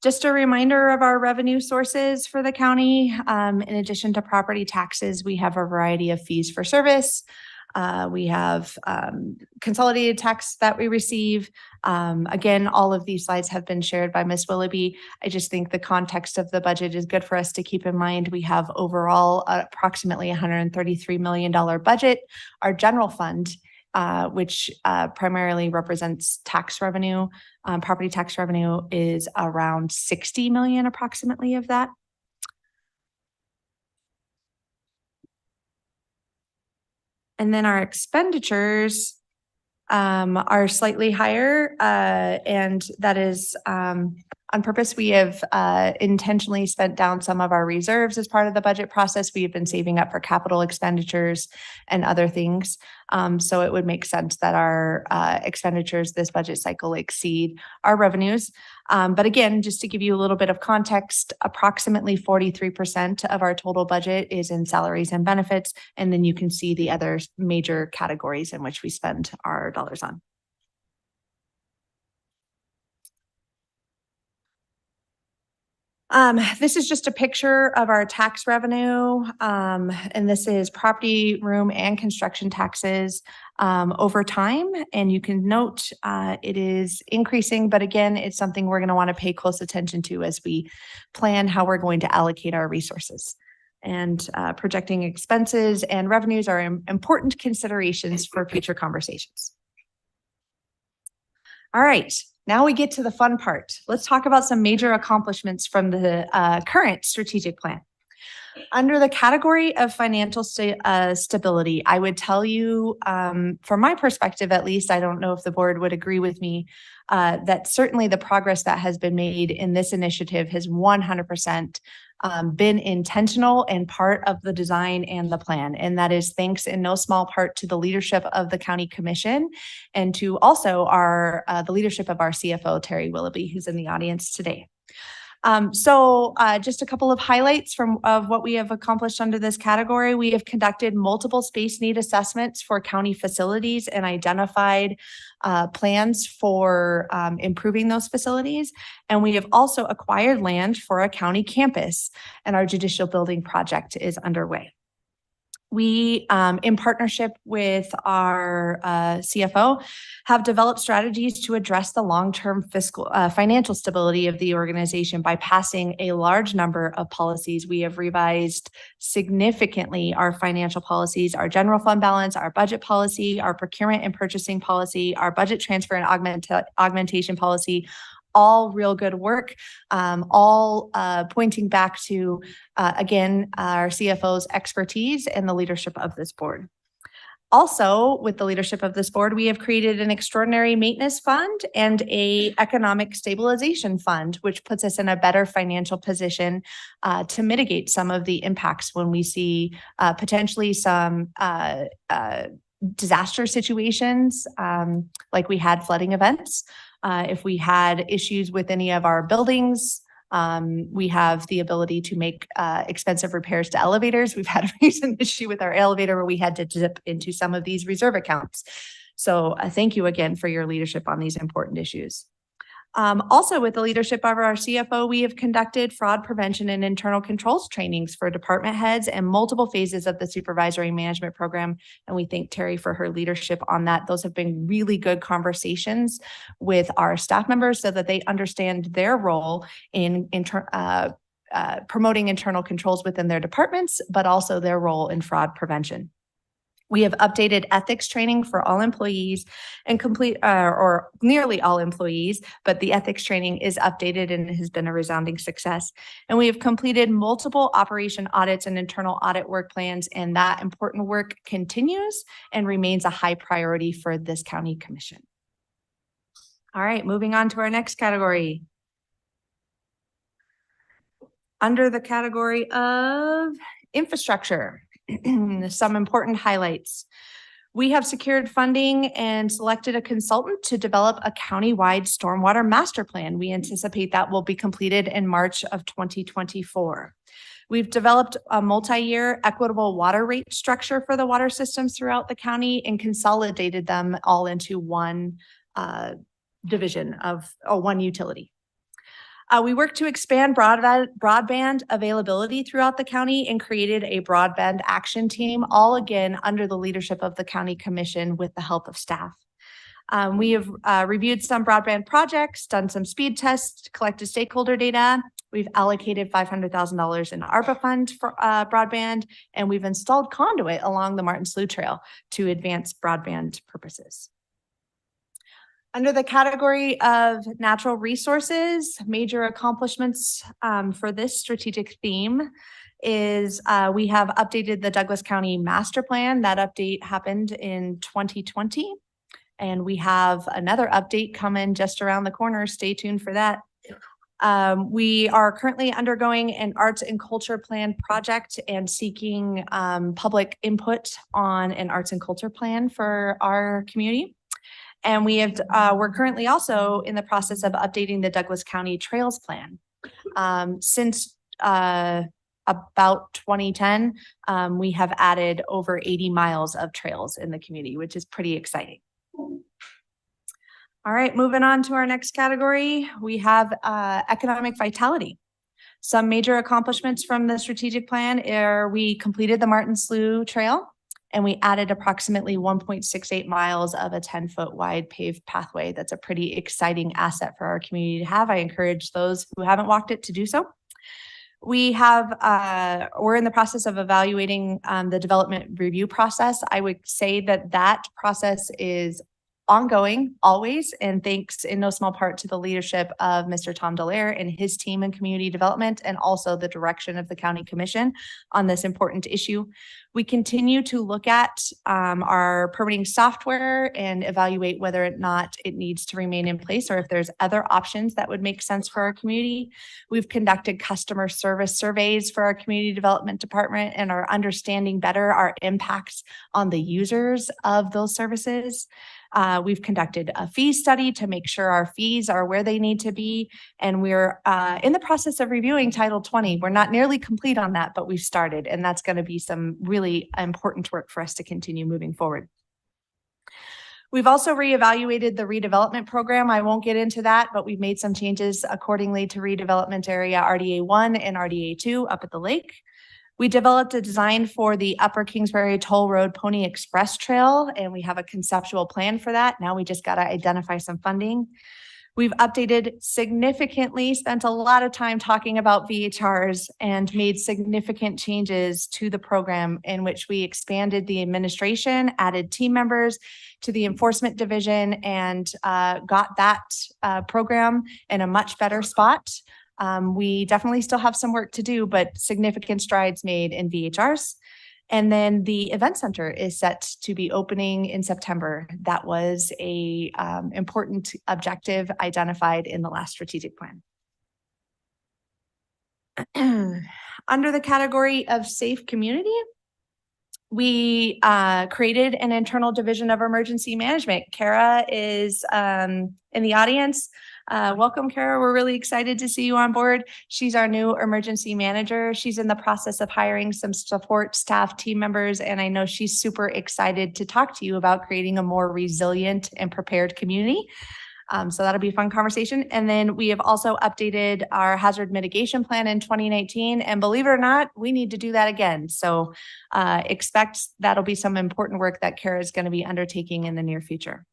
Speaker 6: Just a reminder of our revenue sources for the county. In addition to property taxes, we have a variety of fees for service. We have consolidated tax that we receive. Again, all of these slides have been shared by Ms. Willoughby. I just think the context of the budget is good for us to keep in mind. We have overall approximately $133 million budget. Our general fund, which primarily represents tax revenue, property tax revenue, is around 60 million approximately of that. And then our expenditures are slightly higher, and that is On purpose, we have intentionally spent down some of our reserves as part of the budget process. We have been saving up for capital expenditures and other things. So it would make sense that our expenditures this budget cycle exceed our revenues. But again, just to give you a little bit of context, approximately 43% of our total budget is in salaries and benefits. And then you can see the other major categories in which we spend our dollars on. This is just a picture of our tax revenue. And this is property, room, and construction taxes over time. And you can note it is increasing, but again, it's something we're going to want to pay close attention to as we plan how we're going to allocate our resources. And projecting expenses and revenues are important considerations for future conversations. All right. Now we get to the fun part. Let's talk about some major accomplishments from the current strategic plan. Under the category of financial stability, I would tell you, from my perspective at least, I don't know if the board would agree with me, that certainly the progress that has been made in this initiative has 100% been intentional and part of the design and the plan. And that is thanks in no small part to the leadership of the County Commission and to also the leadership of our CFO, Terry Willoughby, who's in the audience today. Just a couple of highlights of what we have accomplished under this category. We have conducted multiple space need assessments for county facilities and identified plans for improving those facilities. And we have also acquired land for a county campus, and our judicial building project is underway. We, in partnership with our CFO, have developed strategies to address the long-term financial stability of the organization by passing a large number of policies. We have revised significantly our financial policies, our general fund balance, our budget policy, our procurement and purchasing policy, our budget transfer and augmentation policy. All real good work, all pointing back to, again, our CFO's expertise and the leadership of this board. Also, with the leadership of this board, we have created an extraordinary maintenance fund and an economic stabilization fund, which puts us in a better financial position to mitigate some of the impacts when we see potentially some disaster situations, like we had flooding events. If we had issues with any of our buildings, we have the ability to make expensive repairs to elevators. We've had a recent issue with our elevator where we had to dip into some of these reserve accounts. So thank you again for your leadership on these important issues. Also, with the leadership of our CFO, we have conducted fraud prevention and internal controls trainings for department heads and multiple phases of the supervisory management program. And we thank Terry for her leadership on that. Those have been really good conversations with our staff members so that they understand their role in promoting internal controls within their departments, but also their role in fraud prevention. We have updated ethics training for all employees and or nearly all employees, but the ethics training is updated and has been a resounding success. And we have completed multiple operation audits and internal audit work plans, and that important work continues and remains a high priority for this county commission. All right, moving on to our next category. Under the category of infrastructure, some important highlights. We have secured funding and selected a consultant to develop a countywide stormwater master plan. We anticipate that will be completed in March of 2024. We've developed a multi-year equitable water rate structure for the water systems throughout the county and consolidated them all into one division of one utility. We worked to expand broadband availability throughout the county and created a broadband action team, all again under the leadership of the county commission with the help of staff. We have reviewed some broadband projects, done some speed tests, collected stakeholder data. We've allocated $500,000 in ARPA fund for broadband, and we've installed conduit along the Martin Slough Trail to advance broadband purposes. Under the category of natural resources, major accomplishments for this strategic theme is we have updated the Douglas County Master Plan. That update happened in 2020, and we have another update coming just around the corner. Stay tuned for that. We are currently undergoing an arts and culture plan project and seeking public input on an arts and culture plan for our community. And we're currently also in the process of updating the Douglas County Trails Plan. Since about 2010, we have added over 80 miles of trails in the community, which is pretty exciting. All right, moving on to our next category, we have economic vitality. Some major accomplishments from the strategic plan are we completed the Martin Slough Trail and we added approximately 1.68 miles of a 10-foot wide paved pathway. That's a pretty exciting asset for our community to have. I encourage those who haven't walked it to do so. We have, we're in the process of evaluating the development review process. I would say that that process is ongoing always, and thanks in no small part to the leadership of Mr. Tom Dallaire and his team in community development, and also the direction of the county commission on this important issue. We continue to look at our permitting software and evaluate whether or not it needs to remain in place or if there's other options that would make sense for our community. We've conducted customer service surveys for our community development department and are understanding better our impacts on the users of those services. We've conducted a fee study to make sure our fees are where they need to be. And we're in the process of reviewing Title 20. We're not nearly complete on that, but we've started, and that's going to be some really important work for us to continue moving forward. We've also reevaluated the redevelopment program. I won't get into that, but we've made some changes accordingly to redevelopment area RDA 1 and RDA 2 up at the lake. We developed a design for the Upper Kingsbury Toll Road Pony Express Trail, and we have a conceptual plan for that. Now we just got to identify some funding. We've updated significantly, spent a lot of time talking about VHRs and made significant changes to the program in which we expanded the administration, added team members to the enforcement division, and got that program in a much better spot. We definitely still have some work to do, but significant strides made in VHRs. And then the event center is set to be opening in September. That was a important objective identified in the last strategic plan. Under the category of safe community, we created an internal division of emergency management. Kara is in the audience. Welcome, Kara. We're really excited to see you on board. She's our new emergency manager. She's in the process of hiring some support staff team members, and I know she's super excited to talk to you about creating a more resilient and prepared community. So that'll be a fun conversation. And then we have also updated our hazard mitigation plan in 2019. And believe it or not, we need to do that again. So expect that'll be some important work that Kara is going to be undertaking in the near future.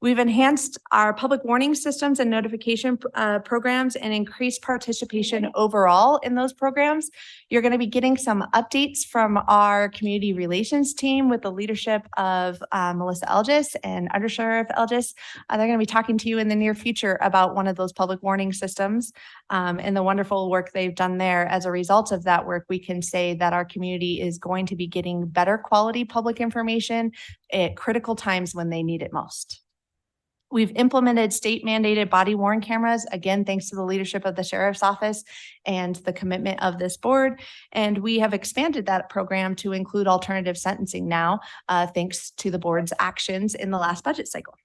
Speaker 6: We've enhanced our public warning systems and notification programs and increased participation overall in those programs. You're going to be getting some updates from our community relations team with the leadership of Melissa Elgis and Under Sheriff Elgis. They're going to be talking to you in the near future about one of those public warning systems and the wonderful work they've done there. As a result of that work, we can say that our community is going to be getting better quality public information at critical times when they need it most. We've implemented state mandated body worn cameras, again, thanks to the leadership of the sheriff's office and the commitment of this board. And we have expanded that program to include alternative sentencing now, thanks to the board's actions in the last budget cycle.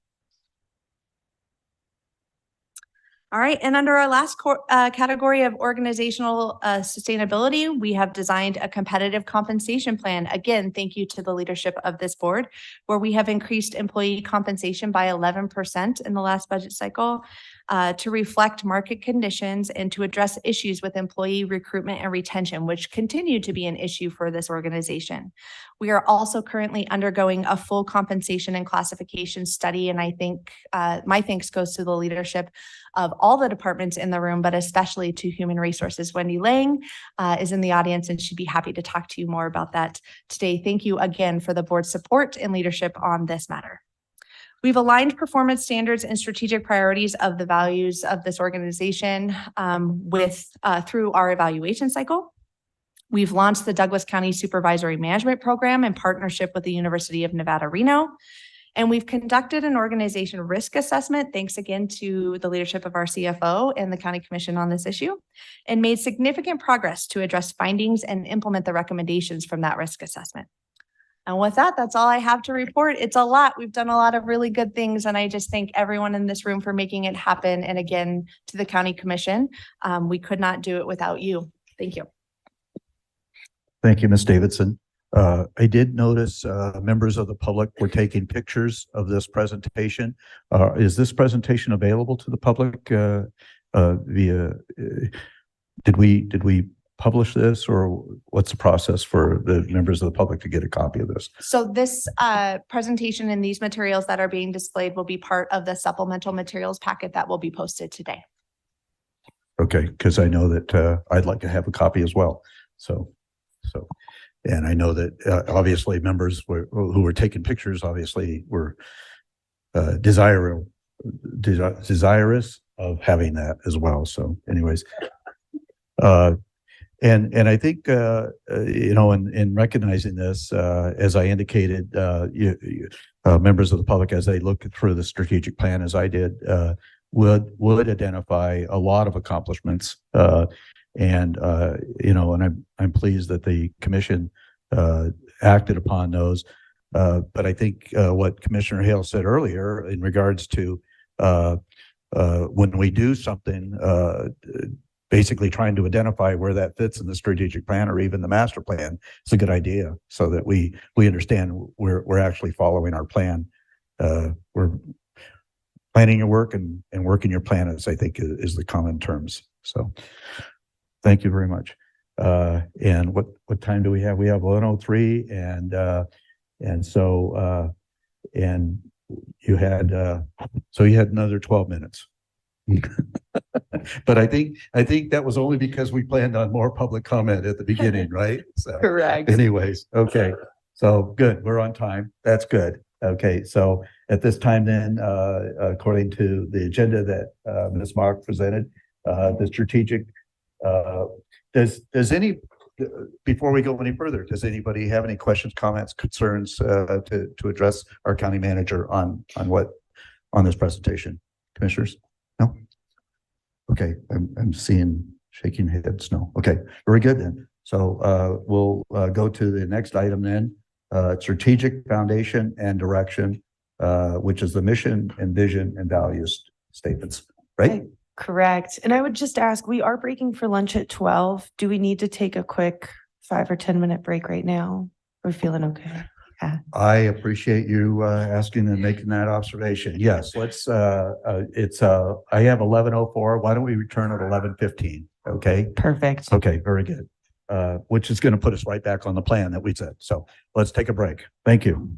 Speaker 6: All right, and under our last category of organizational sustainability, we have designed a competitive compensation plan. Again, thank you to the leadership of this board, where we have increased employee compensation by 11% in the last budget cycle to reflect market conditions and to address issues with employee recruitment and retention, which continue to be an issue for this organization. We are also currently undergoing a full compensation and classification study, and I think my thanks goes to the leadership of all the departments in the room, but especially to Human Resources. Wendy Lang is in the audience, and she'd be happy to talk to you more about that today. Thank you again for the board's support and leadership on this matter. We've aligned performance standards and strategic priorities of the values of this organization through our evaluation cycle. We've launched the Douglas County Supervisory Management Program in partnership with the University of Nevada, Reno. And we've conducted an organization risk assessment, thanks again to the leadership of our CFO and the county commission on this issue, and made significant progress to address findings and implement the recommendations from that risk assessment. And with that, that's all I have to report. It's a lot. We've done a lot of really good things, and I just thank everyone in this room for making it happen. And again, to the county commission, we could not do it without you. Thank you.
Speaker 1: Thank you, Ms. Davidson. I did notice members of the public were taking pictures of this presentation. Is this presentation available to the public via, did we publish this, or what's the process for the members of the public to get a copy of this?
Speaker 6: So this presentation and these materials that are being displayed will be part of the supplemental materials packet that will be posted today.
Speaker 1: Okay, because I know that I'd like to have a copy as well. So, and I know that obviously members who were taking pictures obviously were desirous of having that as well. So anyways, and I think, you know, in recognizing this, as I indicated, members of the public, as they look through the strategic plan, as I did, would identify a lot of accomplishments. And you know, and I'm pleased that the commission acted upon those. But I think what Commissioner Hale said earlier in regards to when we do something, basically trying to identify where that fits in the strategic plan or even the master plan, it's a good idea, so that we understand we're actually following our plan. We're planning your work and working your plan, as I think is the common terms. So thank you very much. And what time do we have? We have 1:03, and so and you had another 12 minutes. But I think that was only because we planned on more public comment at the beginning, right? So,
Speaker 2: Correct.
Speaker 1: anyways, okay. So good, we're on time. That's good. Okay, so at this time then, according to the agenda that Ms. Mock presented, the strategic, does any, before we go any further, does anybody have any questions, comments, concerns to address our county manager on this presentation? Commissioners? No? Okay, I'm seeing shaking heads. No. Okay, very good then. So we'll go to the next item then, strategic foundation and direction, which is the mission and vision and values statements, right?
Speaker 2: Correct. And I would just ask, we are breaking for lunch at 12. Do we need to take a quick 5 or 10 minute break right now? We're feeling okay.
Speaker 1: I appreciate you asking and making that observation. Yes, let's, I have 11:04. Why don't we return at 11:15? Okay.
Speaker 2: Perfect.
Speaker 1: Okay, very good. Which is going to put us right back on the plan that we said. So let's take a break. Thank you.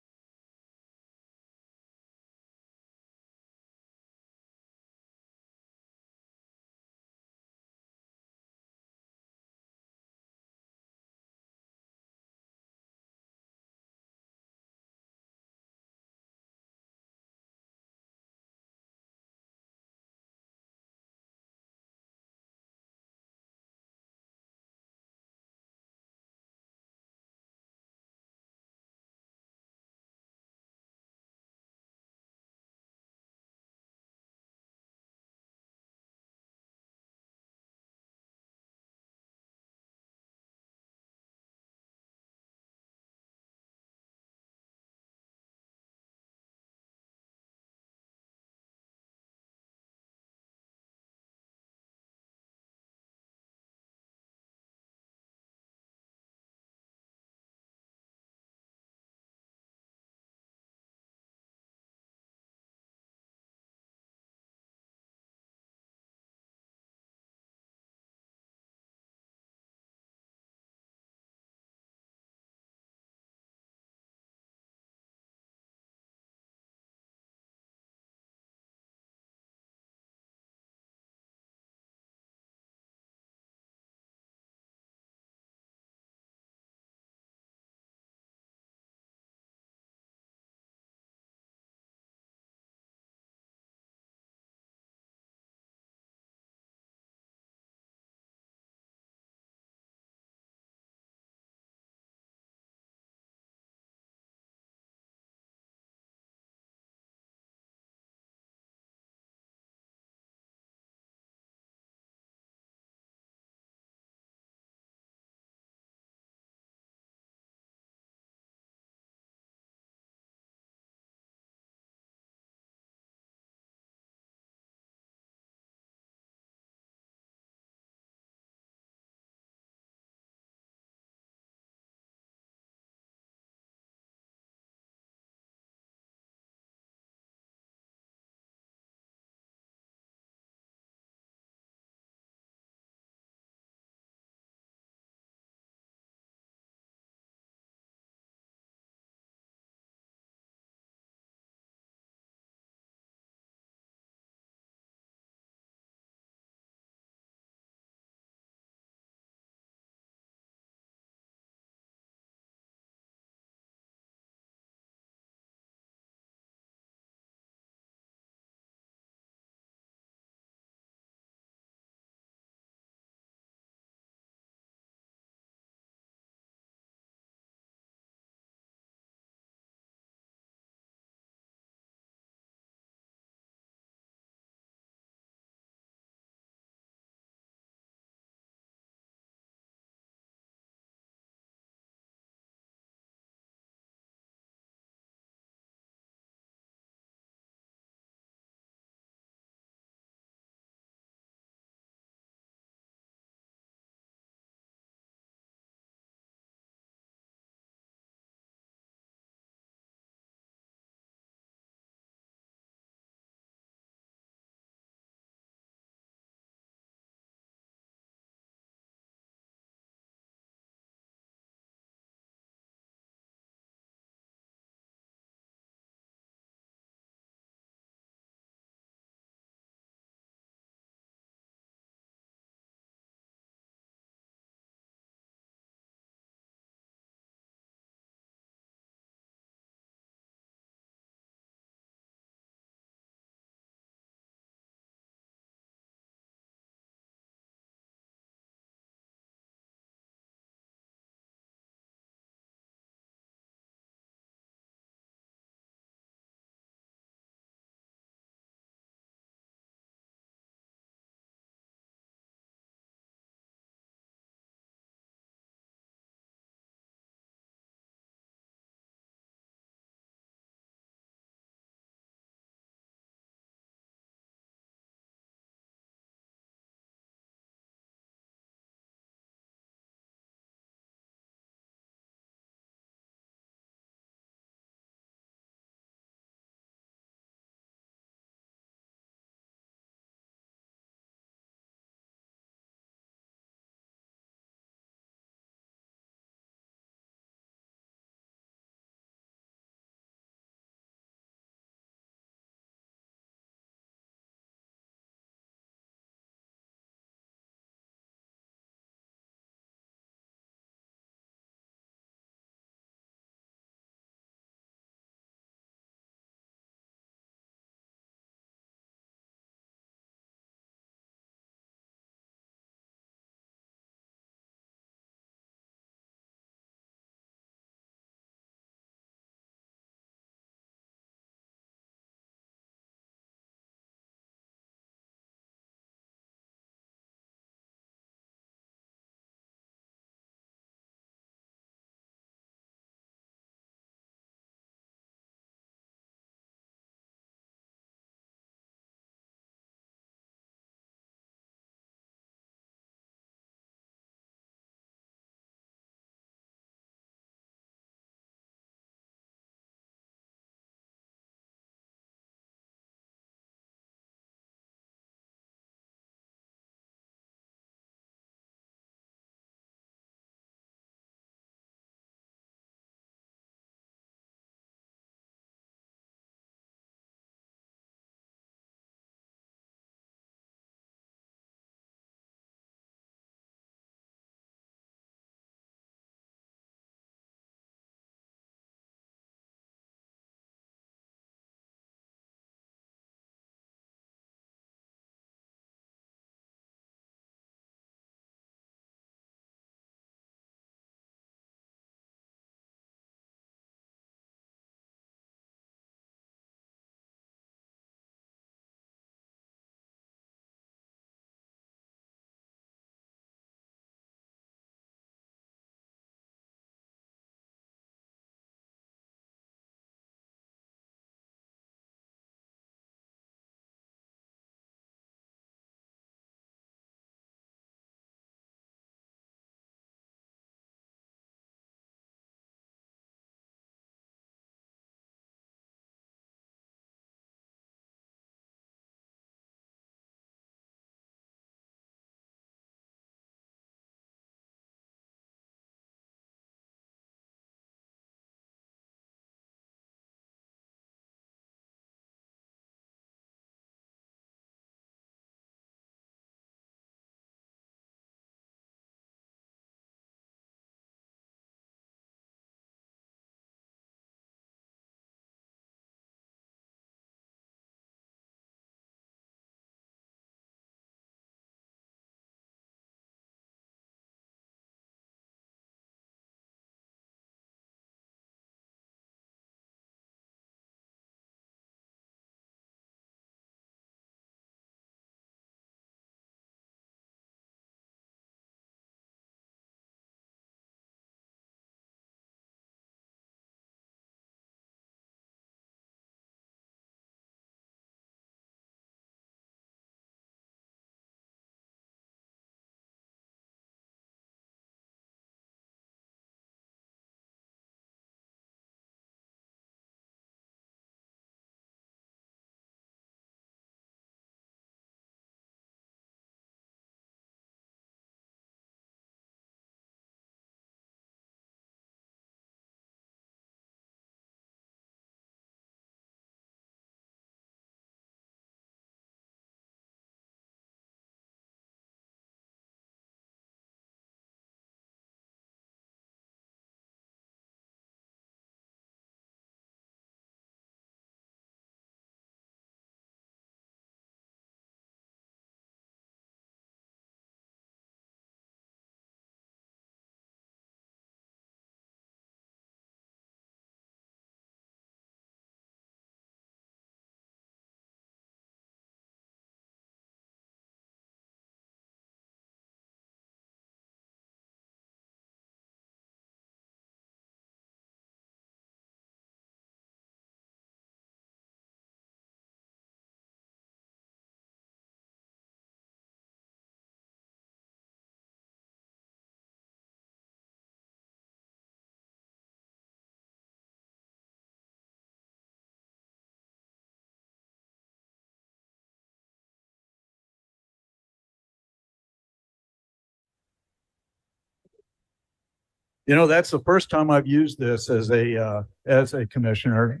Speaker 1: That's the first time I've used this as a commissioner,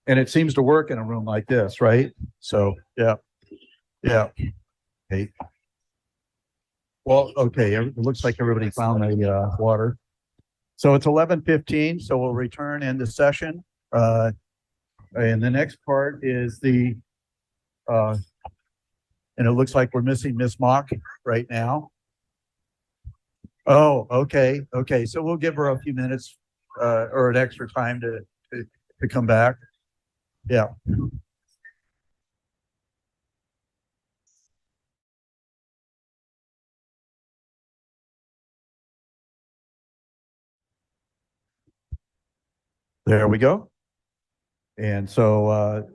Speaker 1: and it seems to work in a room like this, right? So, yeah. Hey. Well, okay, it looks like everybody found the water. So it's 11:15, so we'll return into session. And the next part is and it looks like we're missing Miss Mock right now. Oh, okay. So we'll give her a few minutes or an extra time to come back. Yeah. There we go. And so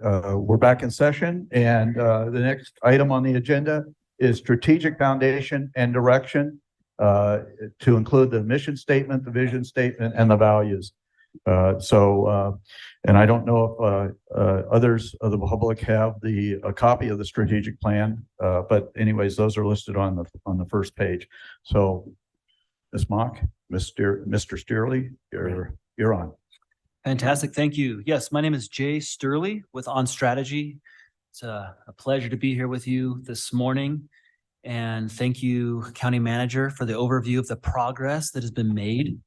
Speaker 1: we're back in session, and the next item on the agenda is strategic foundation and direction to include the mission statement, the vision statement, and the values. And I don't know if others of the public have a copy of the strategic plan, but anyways, those are listed on the first page. So, Ms. Mock, Mr. Steerley, you're on.
Speaker 7: Fantastic. Thank you. Yes, my name is Jay Sturley with On Strategy. It's a pleasure to be here with you this morning. And thank you, County Manager, for the overview of the progress that has been made.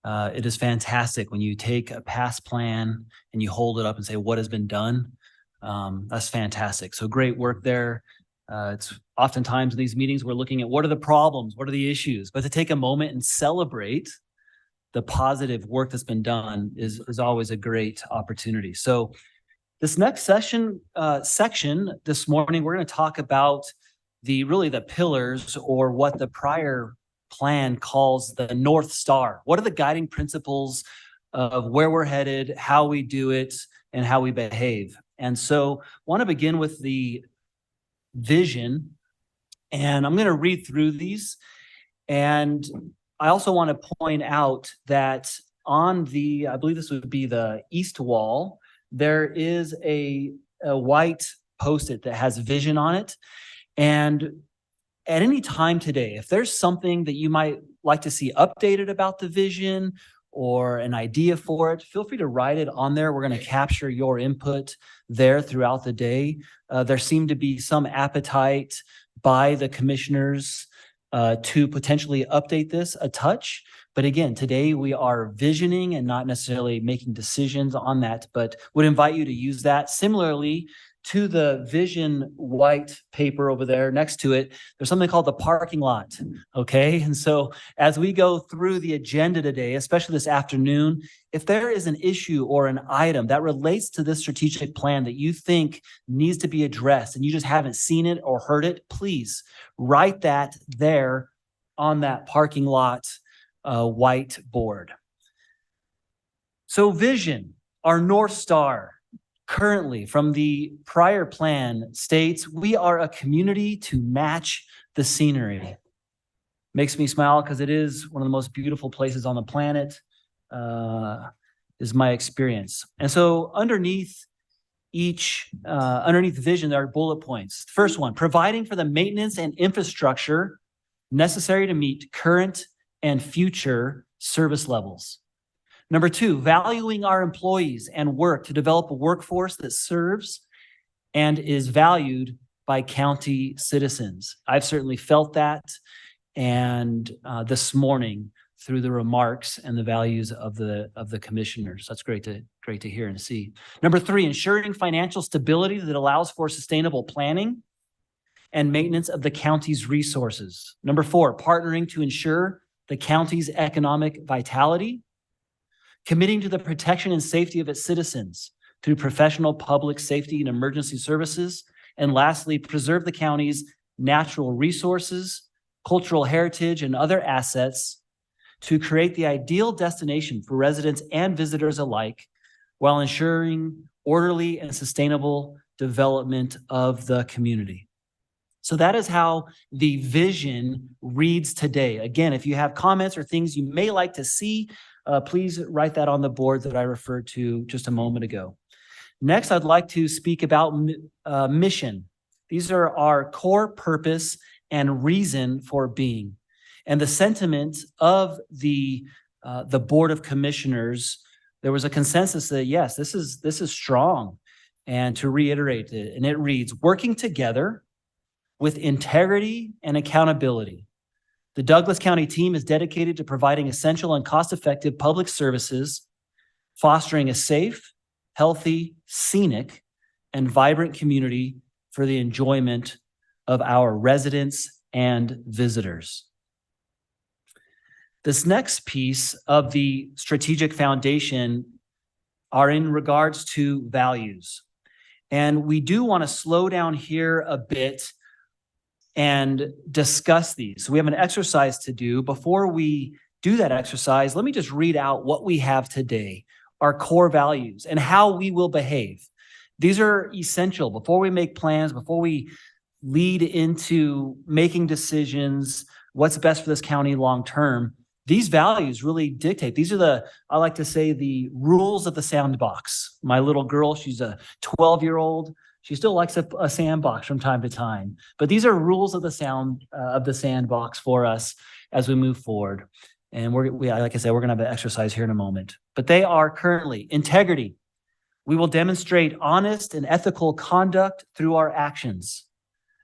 Speaker 7: It is fantastic when you take a past plan and you hold it up and say, what has been done? That's fantastic. So great work there. It's oftentimes in these meetings, we're looking at what are the problems? What are the issues? But to take a moment and celebrate the positive work that's been done is always a great opportunity. So this next section this morning, we're going to talk about the pillars, or what the prior plan calls the North Star. What are the guiding principles of where we're headed, how we do it, and how we behave? And so I want to begin with the vision, and I'm going to read through these. And I also want to point out that on I believe this would be the east wall, there is a white Post-it that has vision on it. And at any time today, if there's something that you might like to see updated about the vision or an idea for it, feel free to write it on there. We're going to capture your input there throughout the day. There seemed to be some appetite by the commissioners to potentially update this a touch. But again, today we are visioning and not necessarily making decisions on that, but would invite you to use that. Similarly to the vision white paper over there next to it, there's something called the parking lot. Okay. And so as we go through the agenda today, especially this afternoon, if there is an issue or an item that relates to this strategic plan that you think needs to be addressed and you just haven't seen it or heard it, please write that there on that parking lot whiteboard. So vision, our North Star, currently from the prior plan states, we are a community to match the scenery. Makes me smile because it is one of the most beautiful places on the planet, is my experience. And so underneath underneath vision, there are bullet points. First one, providing for the maintenance and infrastructure necessary to meet current and future service levels. Number two, valuing our employees and work to develop a workforce that serves and is valued by county citizens. I've certainly felt that, and this morning through the remarks and the values of the commissioners. That's great to hear and see. Number three, ensuring financial stability that allows for sustainable planning and maintenance of the county's resources. Number four, partnering to ensure the county's economic vitality, committing to the protection and safety of its citizens through professional public safety and emergency services. And lastly, preserve the county's natural resources, cultural heritage, and other assets to create the ideal destination for residents and visitors alike, while ensuring orderly and sustainable development of the community. So that is how the vision reads today. Again, if you have comments or things you may like to see, please write that on the board that I referred to just a moment ago. Next, I'd like to speak about mission. These are our core purpose and reason for being. And the sentiment of the the Board of Commissioners, there was a consensus that, yes, this is strong. And to reiterate it, and it reads, working together with integrity and accountability. The Douglas County team is dedicated to providing essential and cost-effective public services, fostering a safe, healthy, scenic, and vibrant community for the enjoyment of our residents and visitors. This next piece of the strategic foundation are in regards to values. And we do want to slow down here a bit and discuss these. So we have an exercise to do. Before we do that exercise, let me just read out what we have today, our core values and how we will behave. These are essential before we make plans, before we lead into making decisions, what's best for this county long-term. These values really dictate. These are I like to say, the rules of the sandbox. My little girl, she's a 12-year-old. She still likes a sandbox from time to time. But these are rules of the sandbox for us as we move forward. And like I said, we're going to have an exercise here in a moment. But they are currently integrity. We will demonstrate honest and ethical conduct through our actions.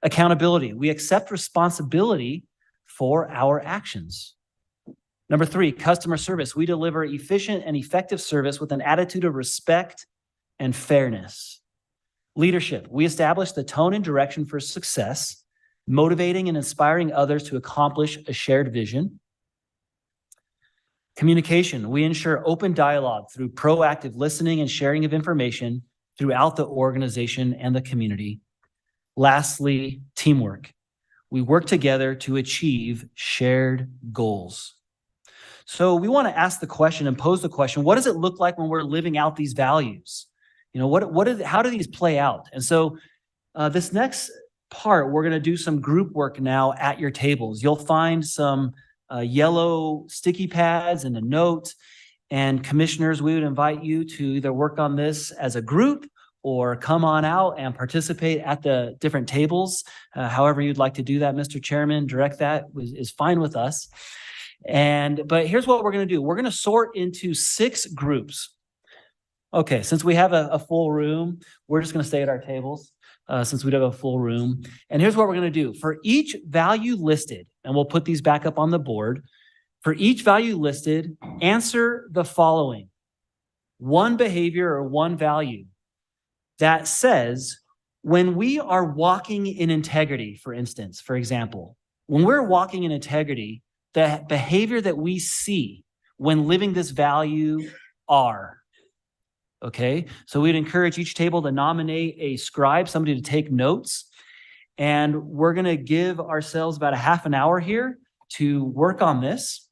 Speaker 7: Accountability. We accept responsibility for our actions. Number 3, customer service. We deliver efficient and effective service with an attitude of respect and fairness. Leadership. We establish the tone and direction for success, motivating and inspiring others to accomplish a shared vision. Communication. We ensure open dialogue through proactive listening and sharing of information throughout the organization and the community. Lastly, teamwork. We work together to achieve shared goals. So we want to ask the question and pose the question, what does it look like when we're living out these values? You know, how do these play out? And so this next part, we're going to do some group work now at your tables. You'll find some yellow sticky pads and a note. And commissioners, we would invite you to either work on this as a group or come on out and participate at the different tables. However you'd like to do that, Mr. Chairman, direct that is fine with us. But here's what we're going to do. We're going to sort into 6 groups. Okay, since we have a full room, we're just going to stay at our tables since we don't have a full room. And here's what we're going to do. For each value listed, and we'll put these back up on the board. For each value listed, answer the following. One behavior or one value that says, when we are walking in integrity, for example, when we're walking in integrity, the behavior that we see when living this value are. Okay, so we'd encourage each table to nominate a scribe, somebody to take notes. And we're going to give ourselves about a half an hour here to work on this.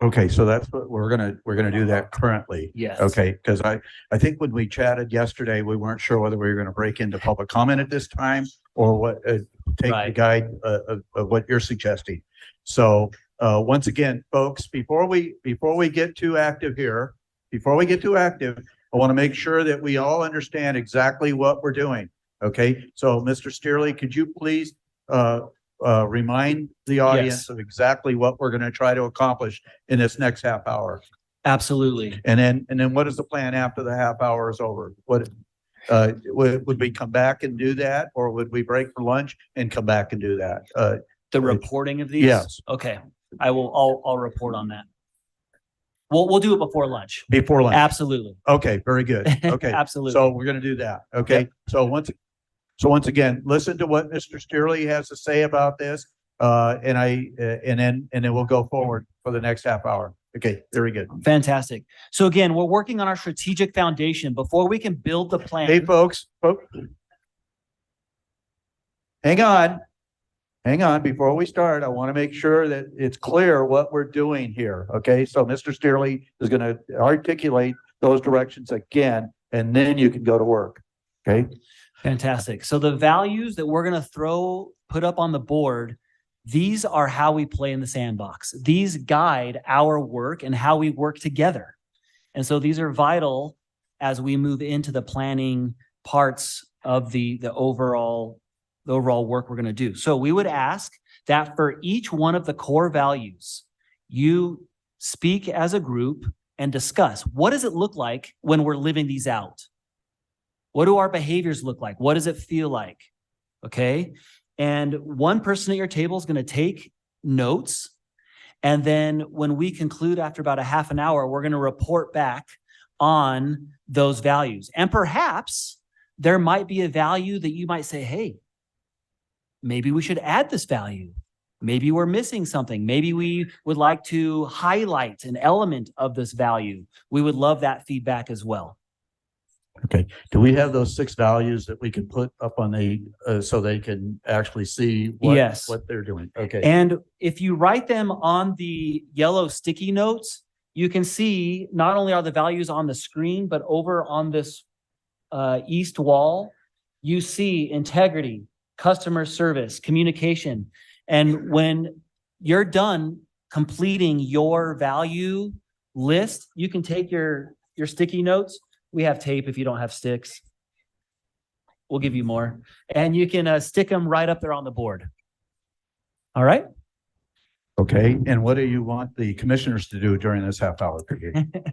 Speaker 1: Okay, so that's what we're gonna do that currently.
Speaker 7: Yes.
Speaker 1: Okay, because I think when we chatted yesterday, we weren't sure whether we were going to break into public comment at this time or what take the
Speaker 7: Right.
Speaker 1: guide of what you're suggesting. So once again, folks, before we get too active here, I want to make sure that we all understand exactly what we're doing. Okay, so Mr. Steerley, could you please remind the audience
Speaker 7: Yes.
Speaker 1: of exactly what we're going to try to accomplish in this next half hour?
Speaker 7: Absolutely.
Speaker 1: And then what is the plan after the half hour is over? What would we come back and do that, or would we break for lunch and come back and do that?
Speaker 7: The reporting of these?
Speaker 1: Yes.
Speaker 7: Okay, I'll report on that. We'll do it before lunch.
Speaker 1: Before lunch?
Speaker 7: Absolutely.
Speaker 1: Okay, very good. Okay.
Speaker 7: Absolutely.
Speaker 1: So we're going to do that. Okay.
Speaker 7: Yep.
Speaker 1: So once again, listen to what Mr. Steerley has to say about this. And then we'll go forward for the next half hour. Okay, very good.
Speaker 7: Fantastic. So again, we're working on our strategic foundation before we can build the plan.
Speaker 1: Hey, folks, hang on. Before we start, I want to make sure that it's clear what we're doing here. Okay, so Mr. Steerley is going to articulate those directions again, and then you can go to work. Okay.
Speaker 7: Fantastic. So the values that we're going to put up on the board, these are how we play in the sandbox. These guide our work and how we work together. And so these are vital as we move into the planning parts of the overall work we're going to do. So we would ask that for each one of the core values, you speak as a group and discuss, what does it look like when we're living these out? What do our behaviors look like? What does it feel like? Okay. And one person at your table is going to take notes. And then when we conclude after about a half an hour, we're going to report back on those values. And perhaps there might be a value that you might say, hey, maybe we should add this value. Maybe we're missing something. Maybe we would like to highlight an element of this value. We would love that feedback as well.
Speaker 1: Okay, do we have those 6 values that we can put up on the, so they can actually see
Speaker 7: Yes.
Speaker 1: what they're doing? Okay.
Speaker 7: And if you write them on the yellow sticky notes, you can see not only are the values on the screen, but over on this east wall, you see integrity, customer service, communication. And when you're done completing your value list, you can take your sticky notes. We have tape if you don't have sticks. We'll give you more. And you can stick them right up there on the board. All right?
Speaker 1: Okay, and what do you want the commissioners to do during this half-hour period?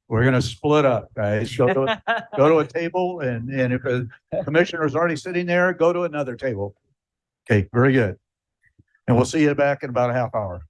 Speaker 1: We're gonna split up, guys. Go to a table, and if a commissioner is already sitting there, go to another table. Okay, very good. And we'll see you back in about a half hour.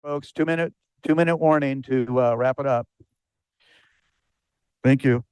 Speaker 1: Folks, 2-minute warning to wrap it up. Thank you.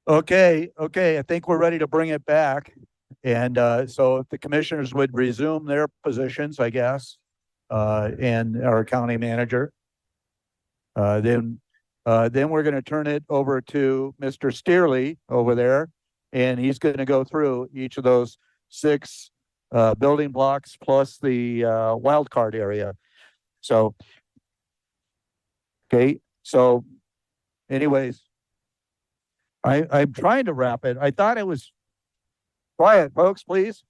Speaker 1: Okay, I think we're ready to bring it back. And so if the commissioners would resume their positions, I guess, and our county manager. Then we're going to turn it over to Mr. Steerley over there, and he's going to go through each of those 6 building blocks plus the wild card area. So, okay, so anyways, I'm trying to wrap it. I thought it was quiet, folks, please.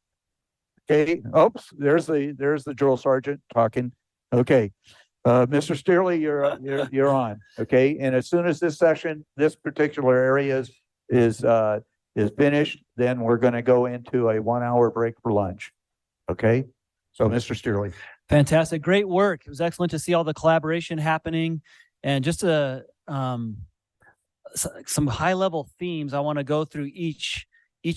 Speaker 1: Okay, oops, there's the drill sergeant talking. Okay. Mr. Steerley, you're on. Okay. And as soon as this particular area is finished, then we're going to go into a 1-hour break for lunch. Okay. So Mr. Steerley.
Speaker 7: Fantastic. Great work. It was excellent to see all the collaboration happening, and just some high level themes. I want to go through each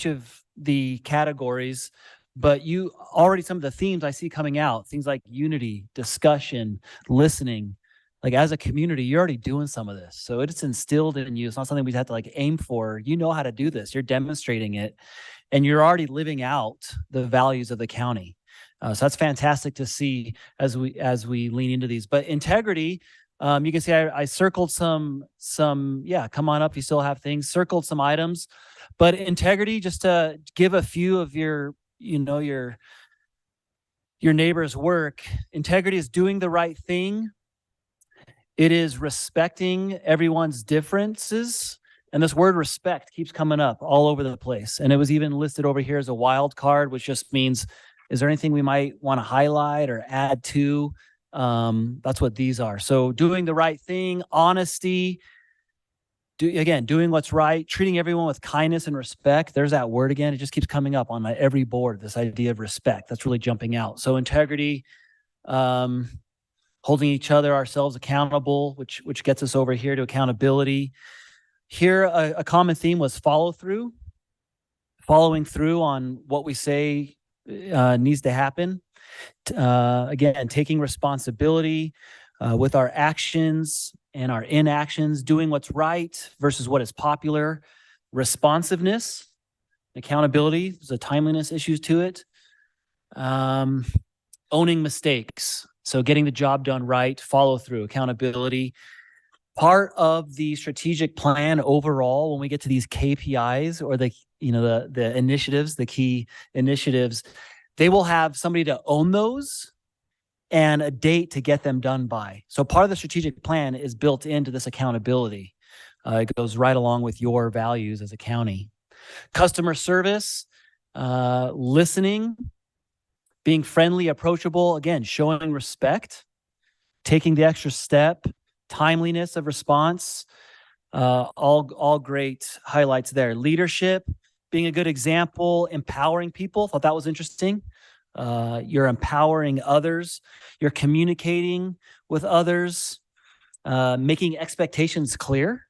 Speaker 7: of the categories, but some of the themes I see coming out, things like unity, discussion, listening. Like as a community, you're already doing some of this. So it's instilled in you. It's not something we have to like aim for. You know how to do this. You're demonstrating it, and you're already living out the values of the county. So that's fantastic to see as we lean into these. But integrity, you can see I circled some, come on up. You still have things, circled some items, but integrity, just to give a few of your neighbor's work. Integrity is doing the right thing. It is respecting everyone's differences. And this word respect keeps coming up all over the place. And it was even listed over here as a wild card, which just means, is there anything we might want to highlight or add to? That's what these are. So doing the right thing, honesty, doing what's right, treating everyone with kindness and respect. There's that word again. It just keeps coming up on every board, this idea of respect. That's really jumping out. So integrity, holding each other, ourselves accountable, which gets us over here to accountability. Here, a common theme was follow through, following through on what we say needs to happen. Again, taking responsibility with our actions and our inactions, doing what's right versus what is popular. Responsiveness, accountability, there's a timeliness issues to it. Owning mistakes, so getting the job done right, follow through, accountability. Part of the strategic plan overall, when we get to these KPIs or the initiatives, the key initiatives, they will have somebody to own those and a date to get them done by. So part of the strategic plan is built into this accountability. It goes right along with your values as a county. Customer service, listening, being friendly, approachable, again, showing respect, taking the extra step, timeliness of response, all great highlights there. Leadership, being a good example, empowering people. Thought that was interesting. You're empowering others. You're communicating with others, making expectations clear,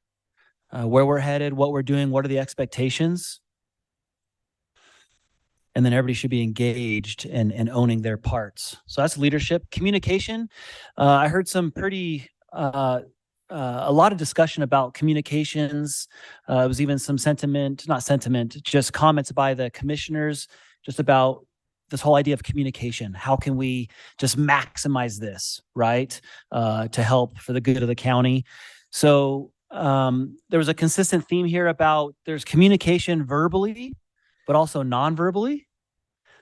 Speaker 7: where we're headed, what we're doing, what are the expectations. And then everybody should be engaged and owning their parts. So that's leadership. Communication. I heard some pretty, a lot of discussion about communications. It was even some not sentiment, just comments by the commissioners just about this whole idea of communication. How can we just maximize this, right? To help for the good of the county. So there was a consistent theme here about there's communication verbally, but also non-verbally.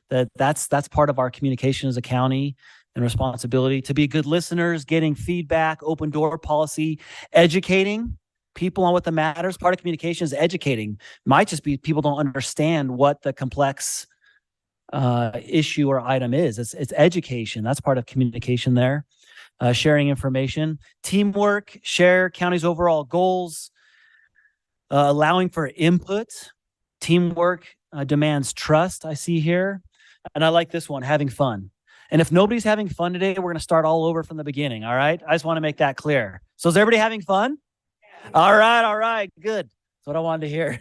Speaker 7: That's part of our communication as a county and responsibility to be good listeners, getting feedback, open door policy, educating people on what the matters. Part of communication is educating. Might just be people don't understand what the complex issue or item is. It's education. That's part of communication there. Sharing information, teamwork, share county's overall goals, allowing for input. Teamwork demands trust, I see here. And I like this one, having fun. And if nobody's having fun today, we're going to start all over from the beginning, all right? I just want to make that clear. So is everybody having fun? All right, good. That's what I wanted to hear.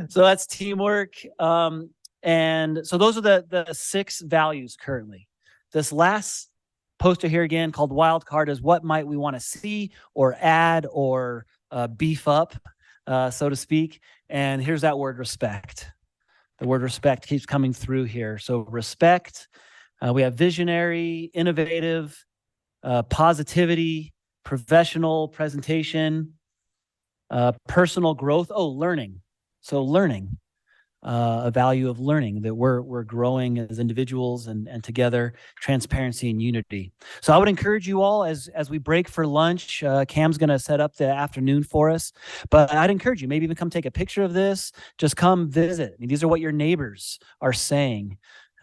Speaker 7: So that's teamwork. And so those are the 6 values currently. This last poster here again called Wild Card is what might we want to see or add or beef up, so to speak. And here's that word respect. The word respect keeps coming through here. So respect, we have visionary, innovative, positivity, professional presentation, personal growth. Oh, learning. So learning, a value of learning that we're growing as individuals and together, transparency and unity. So I would encourage you all as we break for lunch, Cam's going to set up the afternoon for us, but I'd encourage you, maybe even come take a picture of this, just come visit. I mean, these are what your neighbors are saying,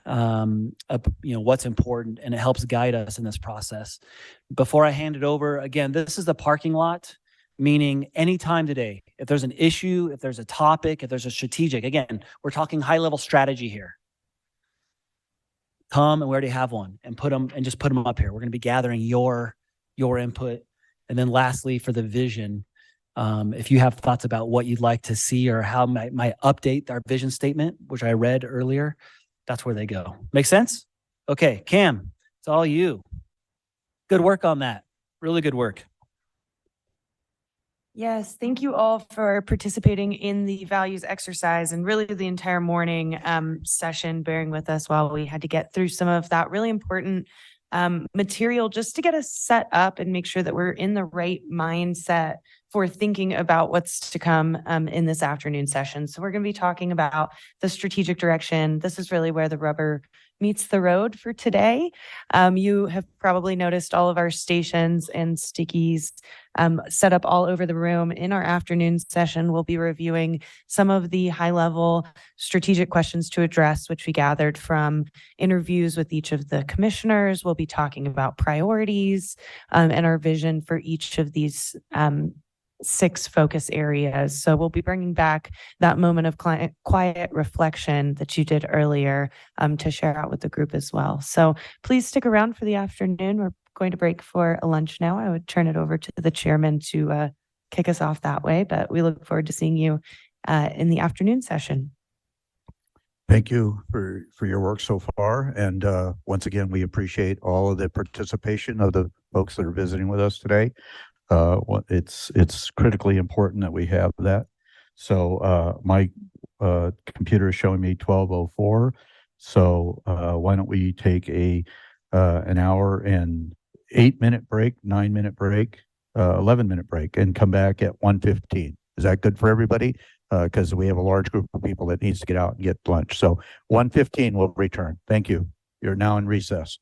Speaker 7: what's important, and it helps guide us in this process. Before I hand it over, again, this is the parking lot. Meaning anytime today, if there's an issue, if there's a topic, if there's a strategic, again, we're talking high level strategy here. Come, and we already have one, and just put them up here. We're going to be gathering your input. And then lastly, for the vision, if you have thoughts about what you'd like to see or how might update our vision statement, which I read earlier, that's where they go. Make sense? Okay, Cam, it's all you. Good work on that. Really good work.
Speaker 2: Yes, thank you all for participating in the values exercise and really the entire morning session, bearing with us while we had to get through some of that really important material just to get us set up and make sure that we're in the right mindset for thinking about what's to come in this afternoon session. So we're going to be talking about the strategic direction. This is really where the rubber meets the road for today. You have probably noticed all of our stations and stickies set up all over the room. In our afternoon session, we'll be reviewing some of the high-level strategic questions to address, which we gathered from interviews with each of the commissioners. We'll be talking about priorities and our vision for each of these 6 focus areas. So we'll be bringing back that moment of quiet reflection that you did earlier to share out with the group as well. So please stick around for the afternoon. We're going to break for a lunch now. I would turn it over to the chairman to kick us off that way, but we look forward to seeing you in the afternoon session.
Speaker 1: Thank you for your work so far. And once again, we appreciate all of the participation of the folks that are visiting with us today. It's critically important that we have that. So my computer is showing me 12:04. So why don't we take an hour and 8-minute break, 9-minute break, 11-minute break, and come back at 1:15. Is that good for everybody? Because we have a large group of people that needs to get out and get lunch. So 1:15 we'll return. Thank you. You're now in recess.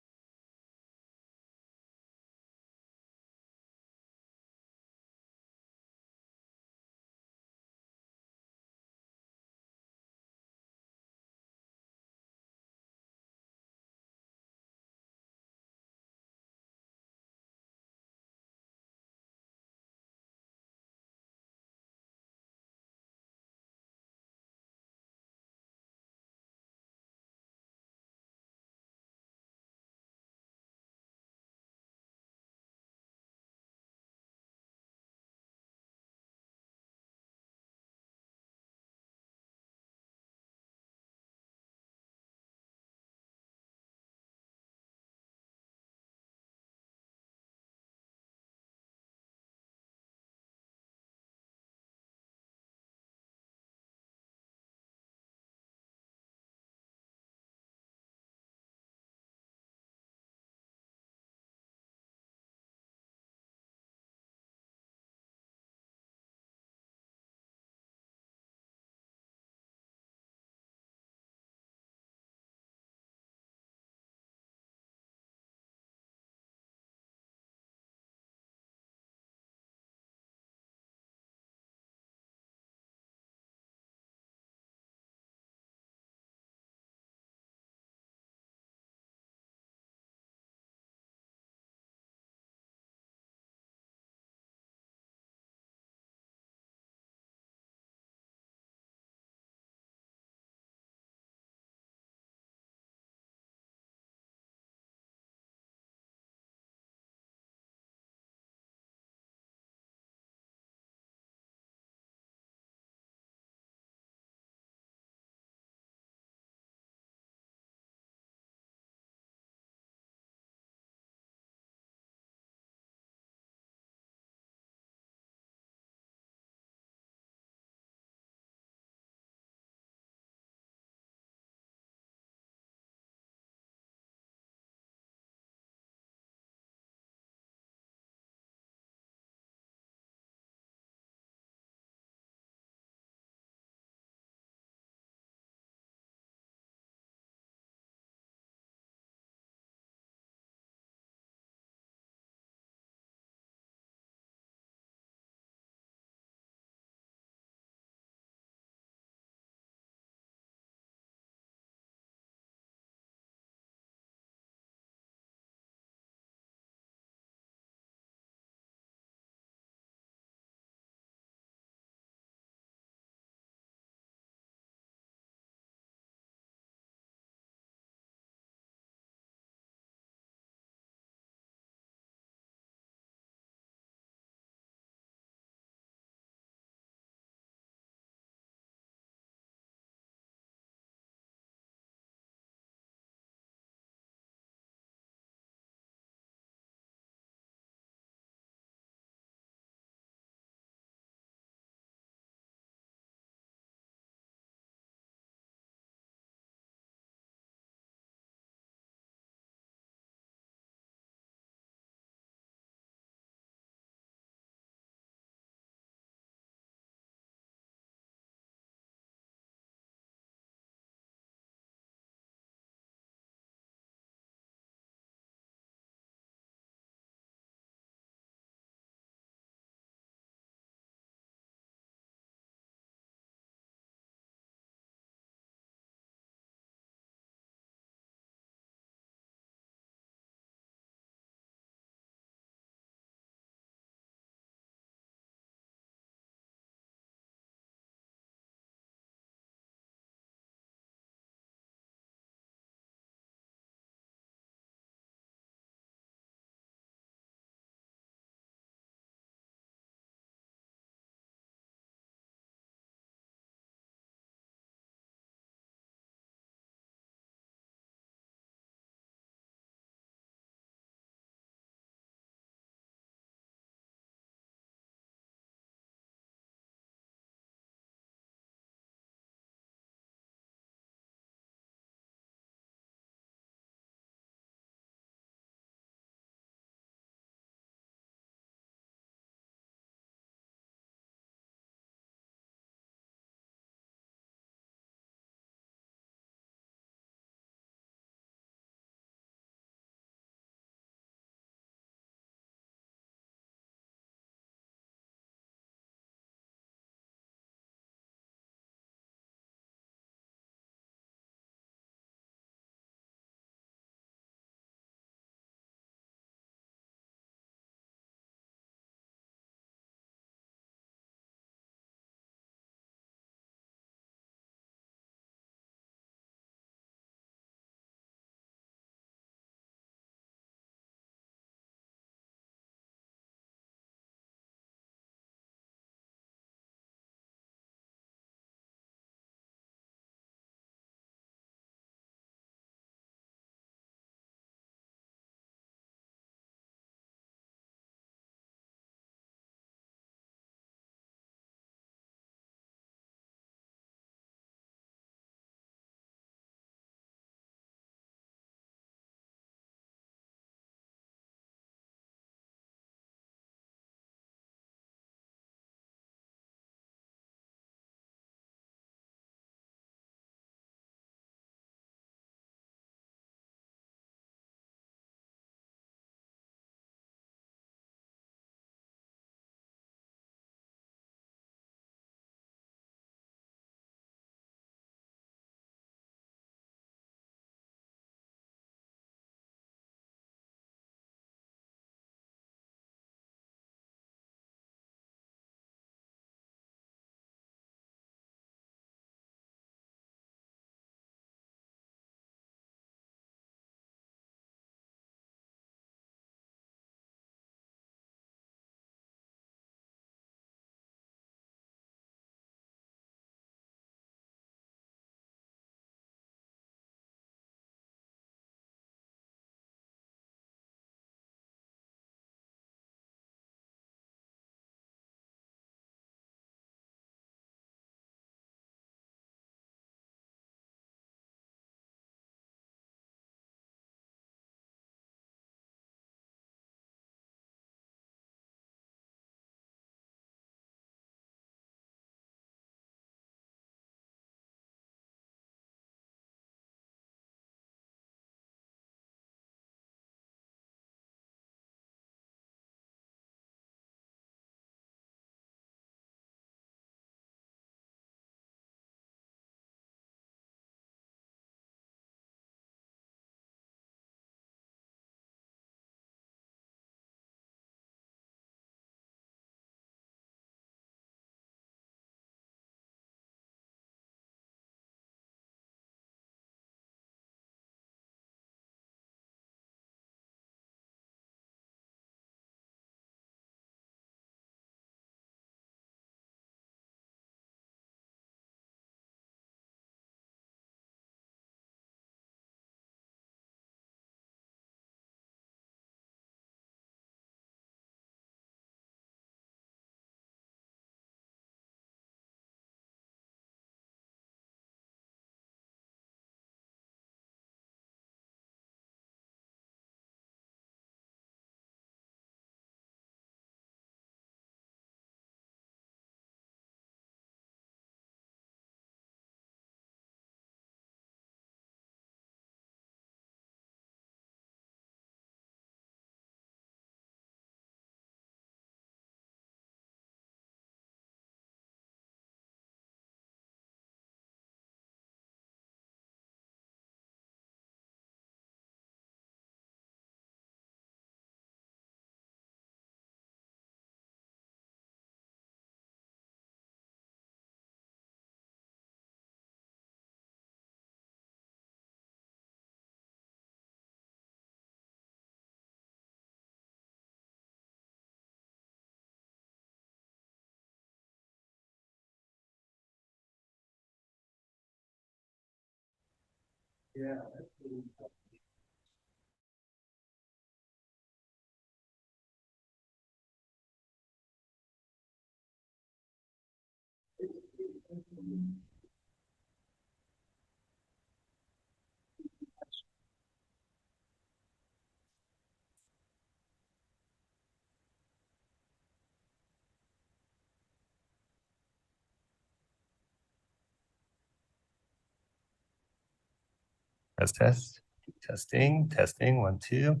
Speaker 8: Testing, 1, 2.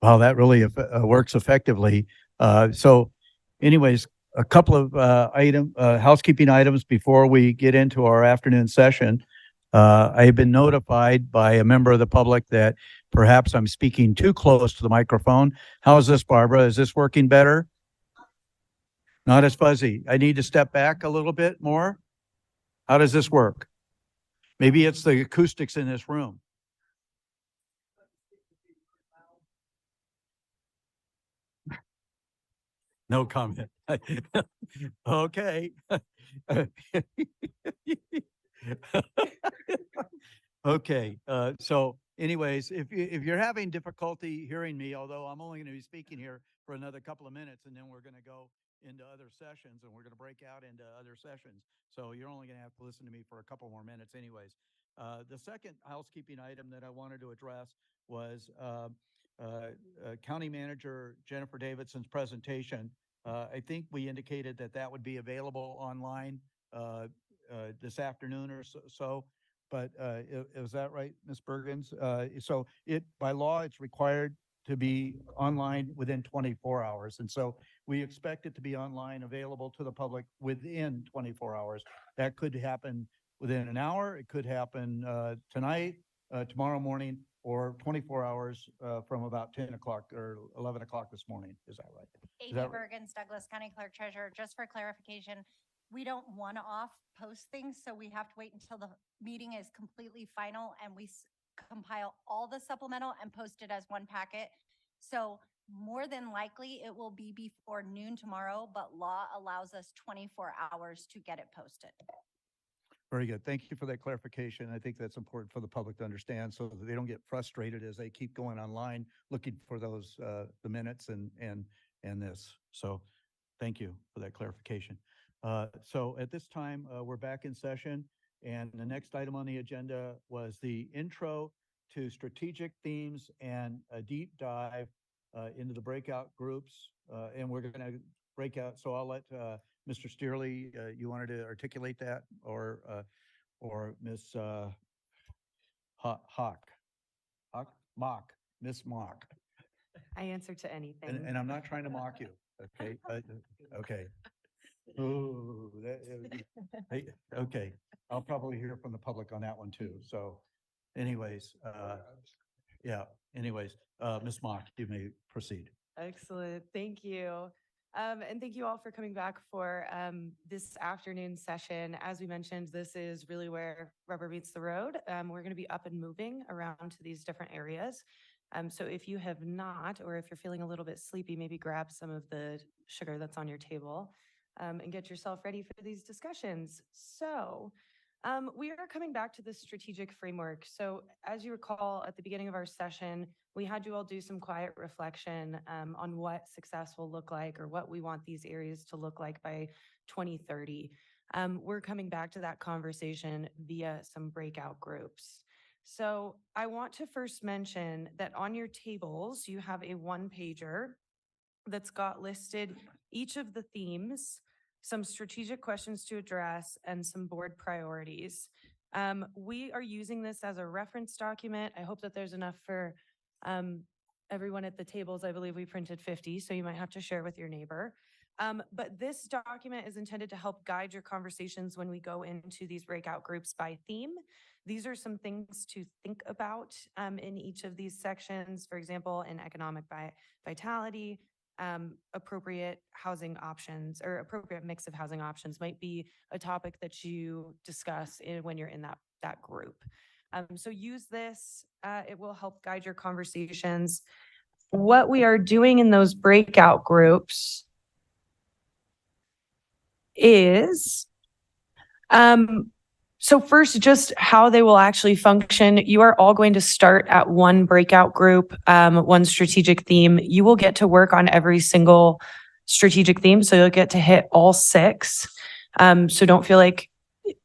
Speaker 1: Wow, that really works effectively. So anyways, a couple of housekeeping items before we get into our afternoon session. I have been notified by a member of the public that perhaps I'm speaking too close to the microphone. How is this, Barbara? Is this working better? Not as fuzzy. I need to step back a little bit more. How does this work? Maybe it's the acoustics in this room. No comment. Okay. Okay, so anyways, if you're having difficulty hearing me, although I'm only going to be speaking here for another couple of minutes, and then we're going to go into other sessions, and we're going to break out into other sessions. So you're only going to have to listen to me for a couple more minutes anyways. The second housekeeping item that I wanted to address was County Manager Jennifer Davidson's presentation. I think we indicated that that would be available online this afternoon or so. But is that right, Ms. Bergens? So by law, it's required to be online within 24 hours. And so we expect it to be online, available to the public within 24 hours. That could happen within an hour. It could happen tonight, tomorrow morning, or 24 hours from about 10 o'clock or 11 o'clock this morning. Is that right?
Speaker 9: A.J.
Speaker 1: that right?
Speaker 9: Bergens, Douglas County Clerk Treasurer. Just for clarification, we don't one-off post things, so we have to wait until the meeting is completely final and we compile all the supplemental and post it as one packet. So more than likely it will be before noon tomorrow, but law allows us 24 hours to get it posted.
Speaker 1: Very good. Thank you for that clarification. I think that's important for the public to understand so that they don't get frustrated as they keep going online looking for those the minutes and this. So thank you for that clarification. So at this time, we're back in session, and the next item on the agenda was the intro to strategic themes and a deep dive into the breakout groups. And we're going to break out. So I'll let Mr. Steerley, you wanted to articulate that, or Miss Miss Mock.
Speaker 2: I answer to anything.
Speaker 1: And I'm not trying to mock you. Okay. Okay. Ooh, okay. I'll probably hear from the public on that one too. So anyways, yeah, anyways, Ms. Mock, you may proceed.
Speaker 2: Excellent. Thank you. And thank you all for coming back for this afternoon session. As we mentioned, this is really where rubber meets the road. We're going to be up and moving around to these different areas. So if you have not, or if you're feeling a little bit sleepy, maybe grab some of the sugar that's on your table and get yourself ready for these discussions. So we are coming back to the strategic framework. So as you recall, at the beginning of our session, we had you all do some quiet reflection on what success will look like, or what we want these areas to look like by 2030. We're coming back to that conversation via some breakout groups. So I want to first mention that on your tables, you have a one-pager that's got listed each of the themes, some strategic questions to address, and some board priorities. We are using this as a reference document. I hope that there's enough for everyone at the tables. I believe we printed 50, so you might have to share with your neighbor. But this document is intended to help guide your conversations when we go into these breakout groups by theme. These are some things to think about in each of these sections. For example, in economic vitality, appropriate housing options or appropriate mix of housing options might be a topic that you discuss when you're in that group. So use this, it will help guide your conversations. What we are doing in those breakout groups is, so first, just how they will actually function. You are all going to start at one breakout group, one strategic theme. You will get to work on every single strategic theme, so you'll get to hit all 6. So don't feel like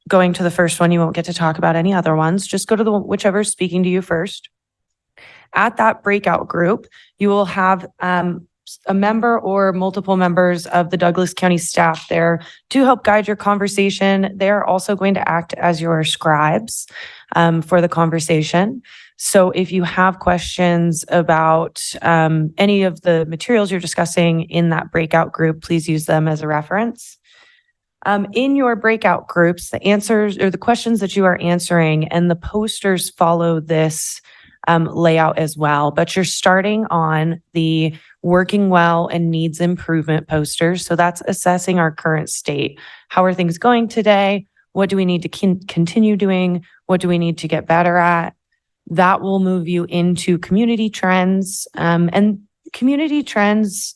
Speaker 2: going to the first one, you won't get to talk about any other ones. Just go to whichever is speaking to you first. At that breakout group, you will have a member or multiple members of the Douglas County staff there to help guide your conversation. They're also going to act as your scribes for the conversation. So if you have questions about any of the materials you're discussing in that breakout group, please use them as a reference. In your breakout groups, the answers or the questions that you are answering and the posters follow this layout as well, but you're starting on the working well and needs improvement posters. So that's assessing our current state. How are things going today? What do we need to continue doing? What do we need to get better at? That will move you into community trends. And community trends,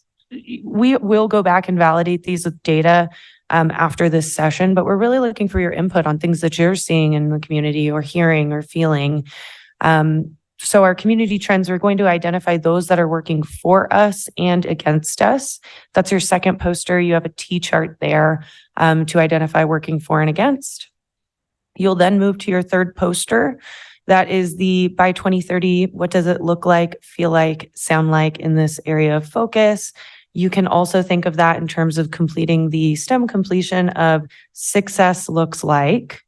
Speaker 2: we will go back and validate these with data after this session, but we're really looking for your input on things that you're seeing in the community or hearing or feeling. So our community trends, we're going to identify those that are working for us and against us. That's your second poster. You have a T-chart there to identify working for and against. You'll then move to your third poster. That is the by 2030, what does it look like, feel like, sound like in this area of focus? You can also think of that in terms of completing the STEM completion of success looks like.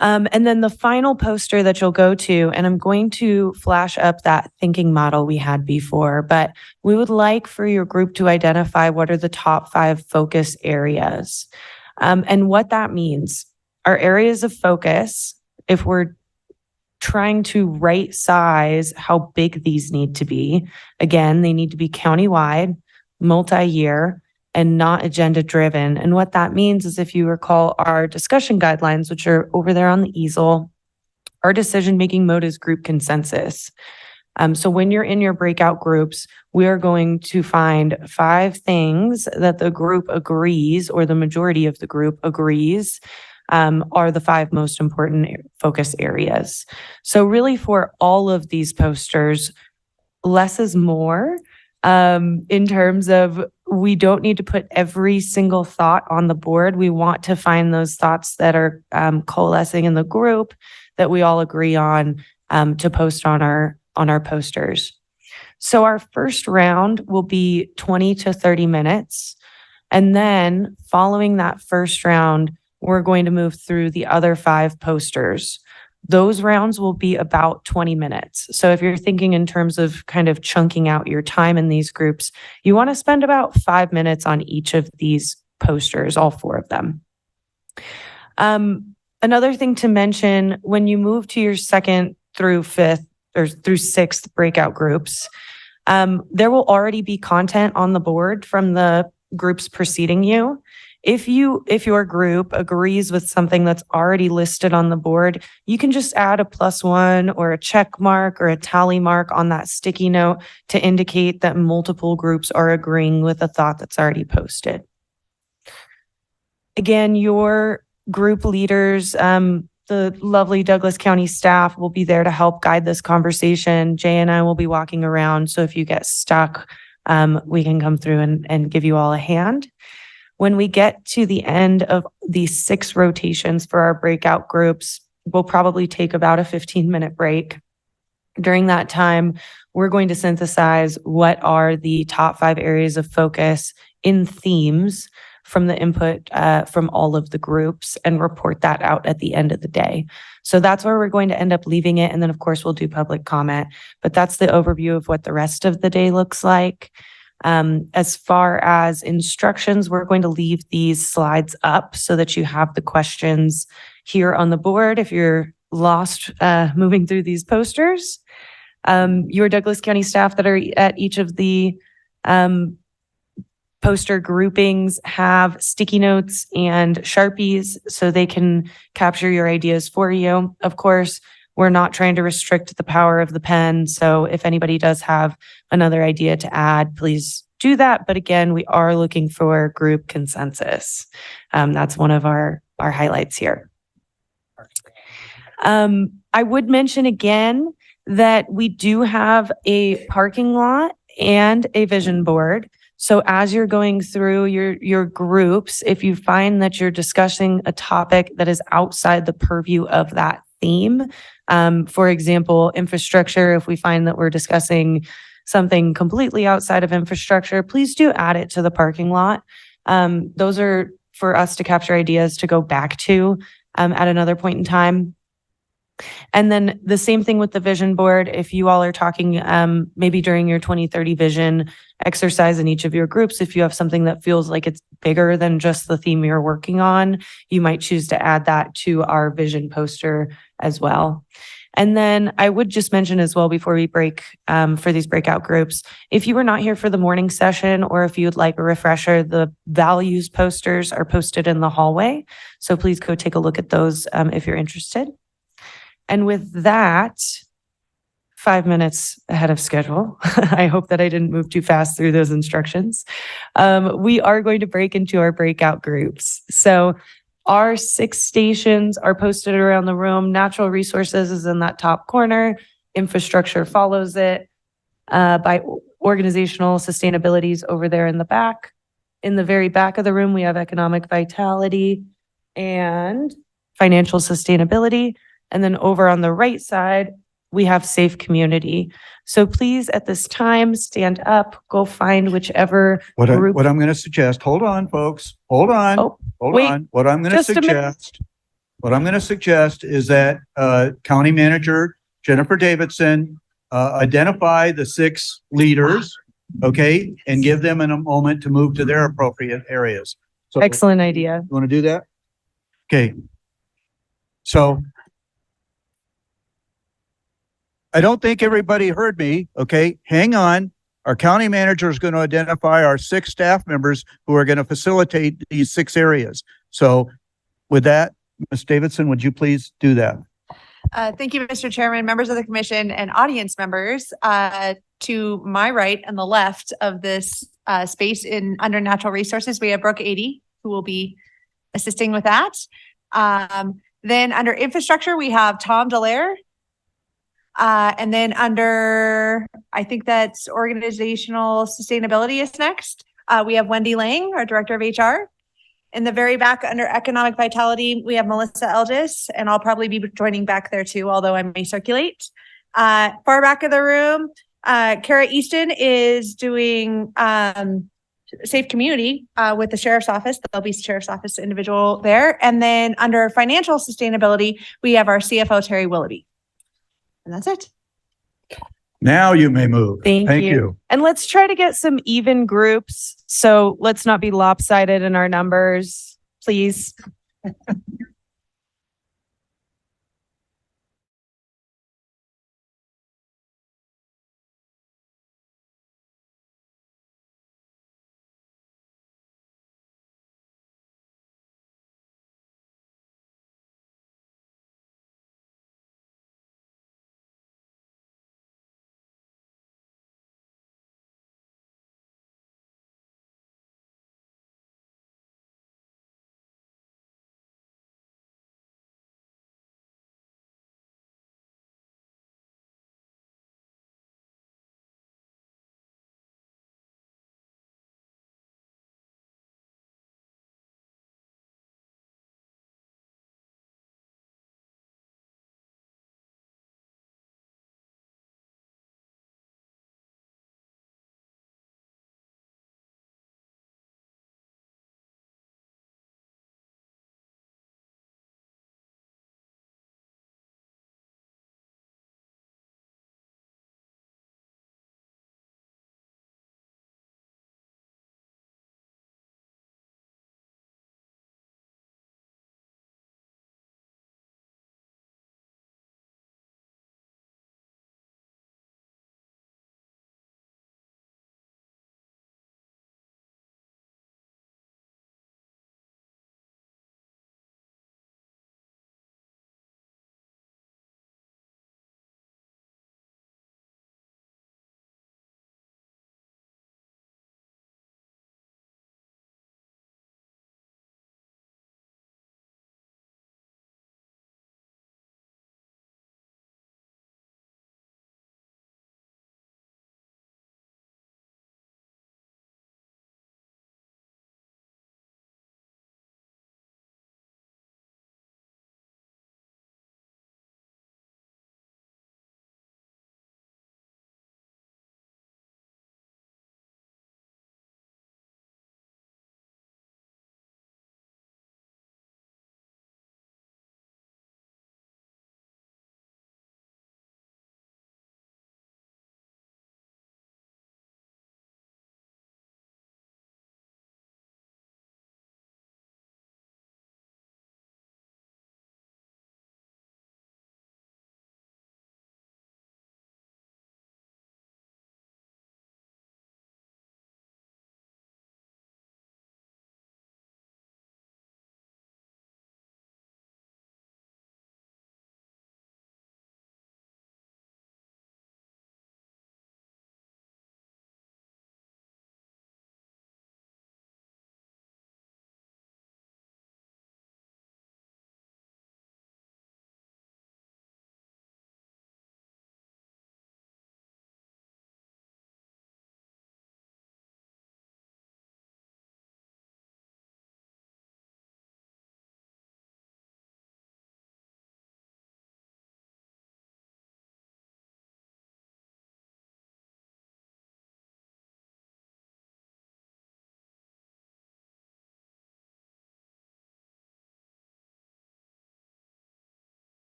Speaker 2: And then the final poster that you'll go to, and I'm going to flash up that thinking model we had before, but we would like for your group to identify what are the top 5 focus areas. And what that means are areas of focus, if we're trying to right size how big these need to be. Again, they need to be countywide, multi-year, and not agenda driven. And what that means is, if you recall our discussion guidelines, which are over there on the easel, our decision-making mode is group consensus. So when you're in your breakout groups, we are going to find 5 things that the group agrees, or the majority of the group agrees, are the 5 most important focus areas. So really, for all of these posters, less is more, in terms of we don't need to put every single thought on the board. We want to find those thoughts that are coalescing in the group that we all agree on to post on our posters. So our first round will be 20 to 30 minutes. And then following that first round, we're going to move through the other 5 posters. Those rounds will be about 20 minutes. So if you're thinking in terms of kind of chunking out your time in these groups, you want to spend about 5 minutes on each of these posters, all 4 of them. Another thing to mention, when you move to your 2nd through 5th or through 6th breakout groups, there will already be content on the board from the groups preceding you. If your group agrees with something that's already listed on the board, you can just add a +1 or a check mark or a tally mark on that sticky note to indicate that multiple groups are agreeing with a thought that's already posted. Again, your group leaders, the lovely Douglas County staff, will be there to help guide this conversation. Jay and I will be walking around, so if you get stuck, we can come through and give you all a hand. When we get to the end of these 6 rotations for our breakout groups, we'll probably take about a 15-minute break. During that time, we're going to synthesize what are the top 5 areas of focus in themes from the input from all of the groups, and report that out at the end of the day. So that's where we're going to end up leaving it. And then, of course, we'll do public comment, but that's the overview of what the rest of the day looks like. As far as instructions, we're going to leave these slides up so that you have the questions here on the board if you're lost moving through these posters. Your Douglas County staff that are at each of the poster groupings have sticky notes and Sharpies so they can capture your ideas for you. Of course, we're not trying to restrict the power of the pen. So if anybody does have another idea to add, please do that. But again, we are looking for group consensus. That's one of our highlights here. I would mention again that we do have a parking lot and a vision board. So as you're going through your groups, if you find that you're discussing a topic that is outside the purview of that theme, for example, infrastructure, if we find that we're discussing something completely outside of infrastructure, please do add it to the parking lot. Those are for us to capture ideas to go back to at another point in time. And then the same thing with the vision board. If you all are talking maybe during your 2030 vision exercise in each of your groups, if you have something that feels like it's bigger than just the theme you're working on, you might choose to add that to our vision poster as well. And then I would just mention as well before we break for these breakout groups, if you were not here for the morning session or if you'd like a refresher, the values posters are posted in the hallway. So please go take a look at those if you're interested. And with that, 5 minutes ahead of schedule, I hope that I didn't move too fast through those instructions. We are going to break into our breakout groups. So our 6 stations are posted around the room. Natural resources is in that top corner. Infrastructure follows it. By organizational sustainability is over there in the back. In the very back of the room, we have economic vitality and financial sustainability. And then over on the right side, we have safe community. So please, at this time, stand up, go find whichever group.
Speaker 1: What I'm going to suggest, hold on, folks, hold on,
Speaker 2: Oh,
Speaker 1: hold
Speaker 2: wait,
Speaker 1: on. What I'm going to
Speaker 2: just a minute.
Speaker 1: suggest is that County Manager Jennifer Davidson identify the 6 leaders, okay, and give them a moment to move to their appropriate areas. So,
Speaker 2: Excellent idea.
Speaker 1: you want to do that? Okay. So I don't think everybody heard me. Okay, hang on. Our county manager is going to identify our 6 staff members who are going to facilitate these 6 areas. So with that, Ms. Davidson, would you please do that?
Speaker 6: Thank you, Mr. Chairman, members of the commission and audience members. To my right and the left of this space under natural resources, we have Brooke 80, who will be assisting with that. Then under infrastructure, we have Tom Dallaire. And then under, I think that's organizational sustainability is next. We have Wendy Lang, our director of HR. In the very back under economic vitality, we have Melissa Elgis, and I'll probably be joining back there too, although I may circulate. Far back of the room, Kara Easton is doing safe community with the sheriff's office. There'll be sheriff's office individual there. And then under financial sustainability, we have our CFO, Terry Willoughby. And that's it.
Speaker 1: Now you may move.
Speaker 2: Thank you. And let's try to get some even groups. So let's not be lopsided in our numbers, please.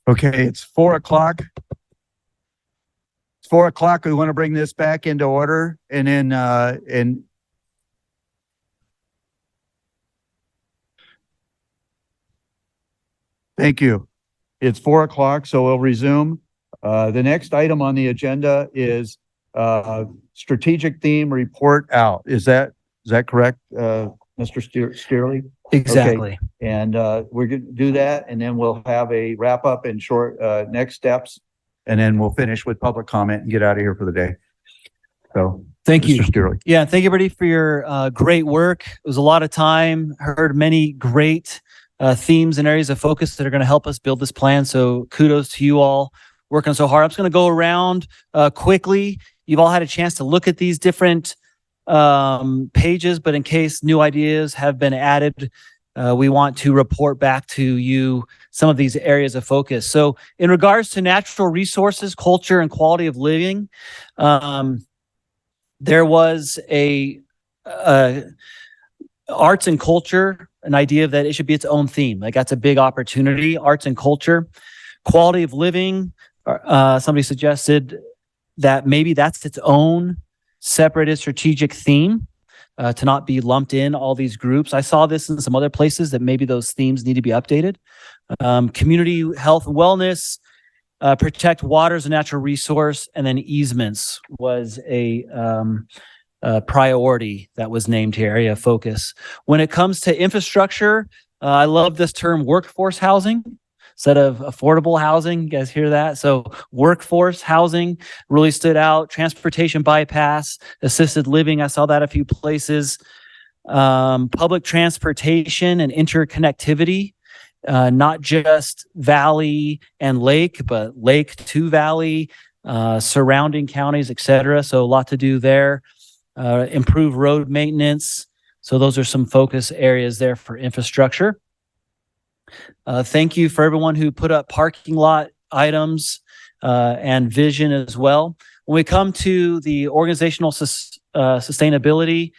Speaker 1: Okay, it's 4:00. It's 4:00. We want to bring this back into order and then, thank you. It's 4:00, so we'll resume. The next item on the agenda is, strategic theme report out. Is that correct, Mr. Steerley?
Speaker 7: Exactly.
Speaker 1: And we're going to do that, and then we'll have a wrap up and short next steps, and then we'll finish with public comment and get out of here for the day. So,
Speaker 7: Thank you.
Speaker 1: Mr. Steerley.
Speaker 7: Yeah, thank you everybody for your great work. It was a lot of time. Heard many great themes and areas of focus that are going to help us build this plan. So kudos to you all working so hard. I'm just going to go around quickly. You've all had a chance to look at these different pages, but in case new ideas have been added, we want to report back to you some of these areas of focus. So in regards to natural resources, culture, and quality of living, there was a arts and culture, an idea that it should be its own theme. Like that's a big opportunity, arts and culture. Quality of living, somebody suggested that maybe that's its own separated strategic theme, to not be lumped in all these groups. I saw this in some other places that maybe those themes need to be updated. Community health and wellness, protect water as a natural resource, and then easements was a priority that was named here, area of focus. When it comes to infrastructure, I love this term workforce housing instead of affordable housing. You guys hear that? So workforce housing really stood out. Transportation bypass, assisted living. I saw that a few places. Public transportation and interconnectivity, not just valley and lake, but lake to valley, surrounding counties, et cetera. So a lot to do there. Improve road maintenance. So those are some focus areas there for infrastructure. Thank you for everyone who put up parking lot items and vision as well. When we come to the organizational sustainability,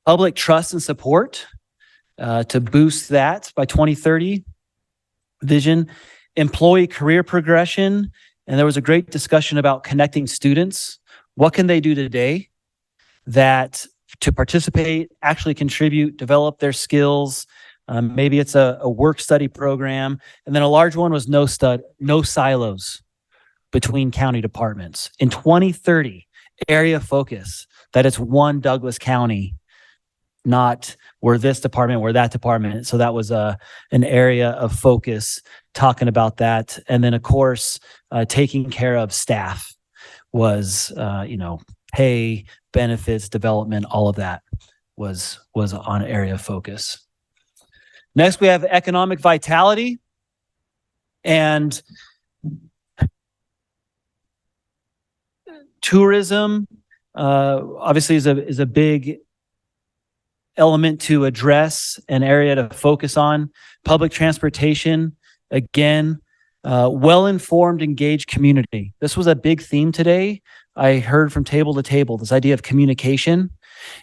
Speaker 7: public trust and support to boost that by 2030 vision, employee career progression, and there was a great discussion about connecting students. What can they do today that to participate, actually contribute, develop their skills? Maybe it's a work study program. And then a large one was no silos between county departments. In 2030, area focus, that it's one Douglas County, not we're this department, we're that department. So that was an area of focus talking about that. And then of course, taking care of staff was, pay, benefits, development, all of that was on area of focus. Next, we have economic vitality, and tourism obviously is a big element to address, an area to focus on. Public transportation, again, well-informed, engaged community. This was a big theme today. I heard from table to table this idea of communication.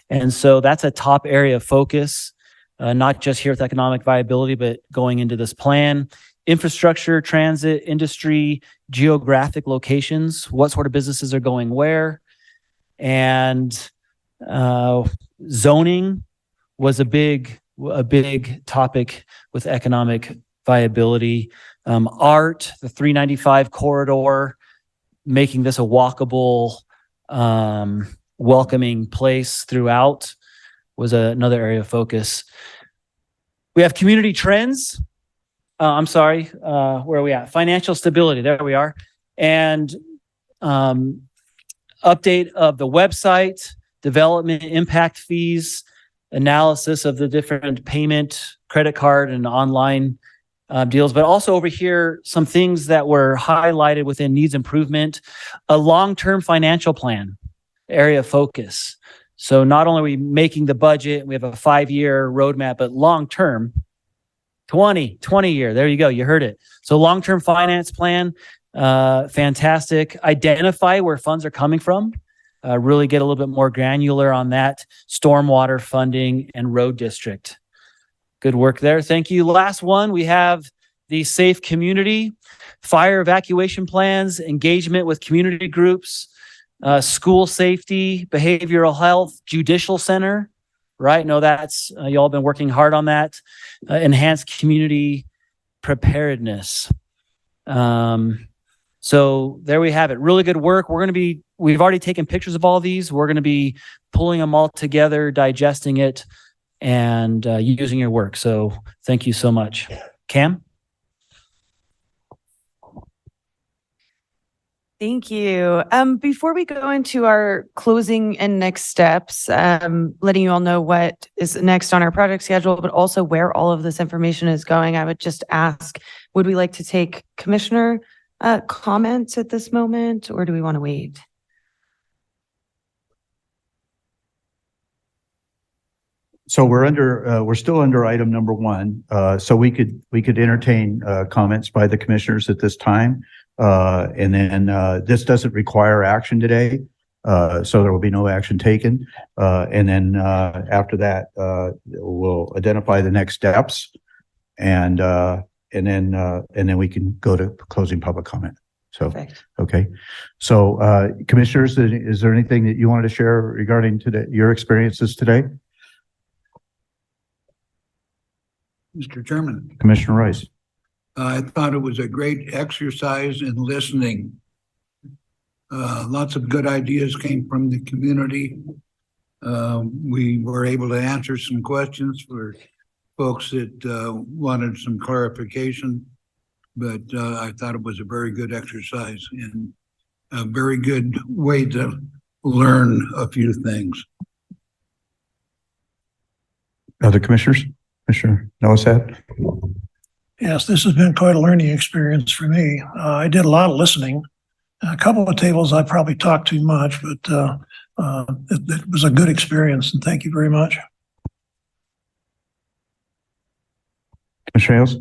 Speaker 7: And so that's a top area of focus, not just here with economic viability, but going into this plan. Infrastructure, transit, industry, geographic locations, what sort of businesses are going where. And zoning was a big topic with economic viability. Art, the 395 corridor, making this a walkable, welcoming place throughout was another area of focus. We have community trends. Where are we at? Financial stability, there we are. And update of the website, development impact fees, analysis of the different payment, credit card and online deals, but also over here, some things that were highlighted within needs improvement, a long-term financial plan, area of focus. So not only are we making the budget, we have a 5-year roadmap, but long-term, 20 year, there you go, you heard it. So long-term finance plan, fantastic. Identify where funds are coming from, really get a little bit more granular on that, stormwater funding and road district. Good work there. Thank you. Last one, we have the safe community, fire evacuation plans, engagement with community groups, school safety, behavioral health, judicial center, right? No, that's, y'all been working hard on that. Enhanced community preparedness. So there we have it. Really good work. We've already taken pictures of all these. We're going to be pulling them all together, digesting it, and using your work. So thank you so much. Cam?
Speaker 2: Thank you. Before we go into our closing and next steps, letting you all know what is next on our project schedule, but also where all of this information is going, I would just ask, would we like to take commissioner comments at this moment, or do we want to wait?
Speaker 1: So we're still under item number 1. So we could entertain comments by the commissioners at this time. And then this doesn't require action today. So there will be no action taken. And then after that, we'll identify the next steps, and then we can go to closing public comment. So,
Speaker 2: Perfect.
Speaker 1: okay. So commissioners, is there anything that you wanted to share regarding your experiences today?
Speaker 5: Mr. Chairman,
Speaker 1: Commissioner Rice.
Speaker 5: I thought it was a great exercise in listening. Lots of good ideas came from the community. We were able to answer some questions for folks that wanted some clarification, but I thought it was a very good exercise and a very good way to learn a few things.
Speaker 1: Other commissioners? Commissioner Noasad?
Speaker 4: Yes, this has been quite a learning experience for me. I did a lot of listening. A couple of tables I probably talked too much, but it was a good experience, and thank you very much.
Speaker 1: Commissioner Hales?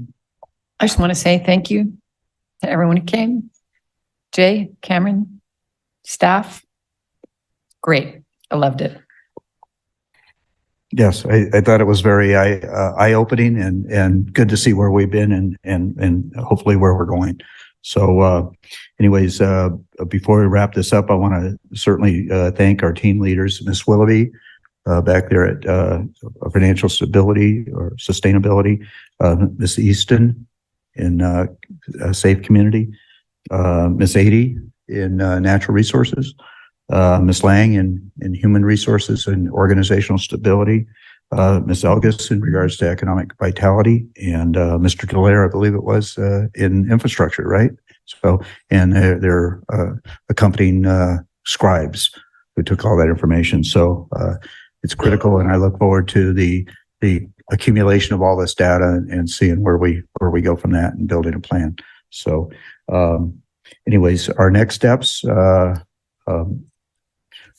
Speaker 3: I just want to say thank you to everyone who came. Jay, Cameron, staff. Great. I loved it.
Speaker 1: Yes, I thought it was very eye-opening and good to see where we've been and hopefully where we're going. So anyways, before we wrap this up, I want to certainly thank our team leaders, Ms. Willoughby back there at Financial Stability or Sustainability, Ms. Easton in Safe Community, Ms. Adie in Natural Resources, Ms. Lang in Human Resources and Organizational Stability, Ms. Elgis in regards to Economic Vitality, and Mr. Delaire, I believe it was, in Infrastructure, right? So, and they're accompanying scribes who took all that information. So it's critical, and I look forward to the accumulation of all this data and seeing where we go from that and building a plan. So anyways, our next steps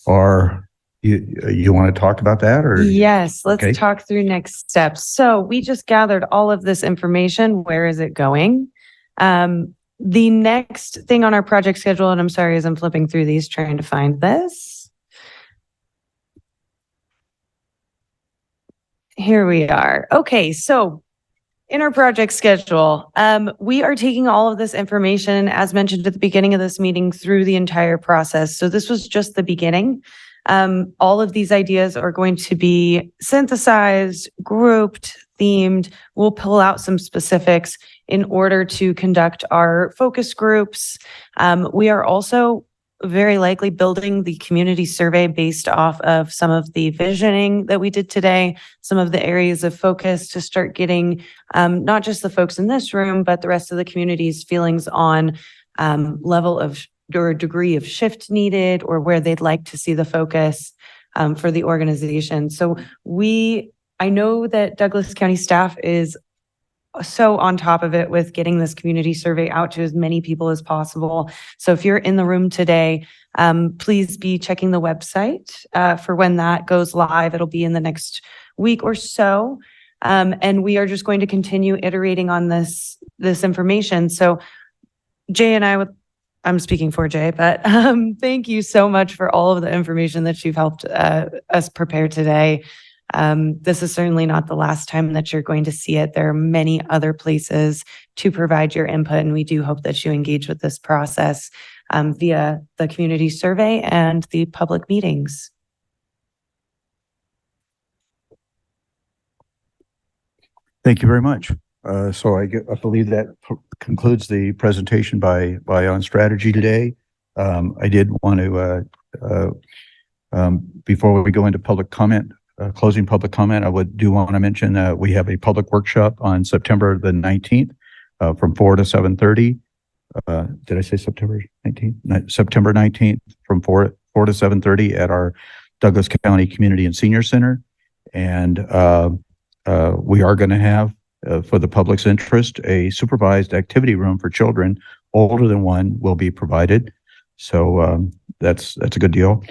Speaker 1: are, you want to talk about that, or?
Speaker 2: Yes, let's
Speaker 1: Okay.
Speaker 2: talk through next steps. So we just gathered all of this information. Where is it going? The next thing on our project schedule, and I'm sorry as I'm flipping through these, trying to find this. Here we are. Okay, so in our project schedule, we are taking all of this information, as mentioned at the beginning of this meeting, through the entire process. So this was just the beginning. All of these ideas are going to be synthesized, grouped, themed. We'll pull out some specifics in order to conduct our focus groups. We are also very likely building the community survey based off of some of the visioning that we did today, some of the areas of focus to start getting not just the folks in this room, but the rest of the community's feelings on level of or degree of shift needed or where they'd like to see the focus for the organization. So I know that Douglas County staff is so on top of it with getting this community survey out to as many people as possible. So if you're in the room today, please be checking the website for when that goes live. It'll be in the next week or so. And we are just going to continue iterating on this information. So Jay and I'm speaking for Jay, but thank you so much for all of the information that you've helped us prepare today. This is certainly not the last time that you're going to see it. There are many other places to provide your input, and we do hope that you engage with this process via the community survey and the public meetings.
Speaker 1: Thank you very much. So I believe that concludes the presentation by On Strategy today. I did want to, before we go into public comment, closing public comment, I do want to mention that we have a public workshop on September the 19th from 4 to 7:30. Did I say September 19th? September 19th from 4 to 7:30 at our Douglas County Community and Senior Center. And we are going to have, for the public's interest, a supervised activity room for children older than 1 will be provided. So that's a good deal.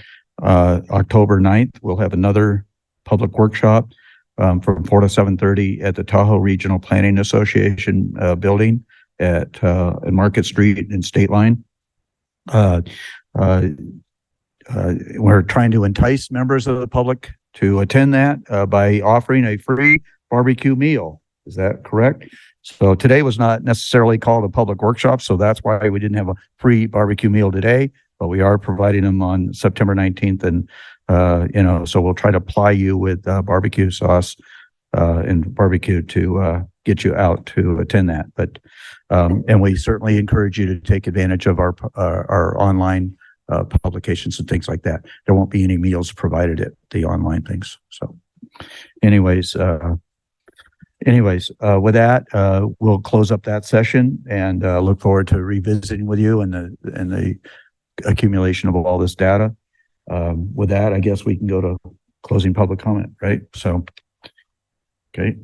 Speaker 1: October 9th, we'll have another public workshop from 4 to 7:30 at the Tahoe Regional Planning Association building at Market Street and State Line. We're trying to entice members of the public to attend that by offering a free barbecue meal. Is that correct? So today was not necessarily called a public workshop, so that's why we didn't have a free barbecue meal today, but we are providing them on September 19th. And, so we'll try to ply you with barbecue sauce and barbecue to get you out to attend that. But, and we certainly encourage you to take advantage of our online publications and things like that. There won't be any meals provided at the online things. So anyways, with that, we'll close up that session and look forward to revisiting with you and the accumulation of all this data. With that, I guess we can go to closing public comment, right? So, okay.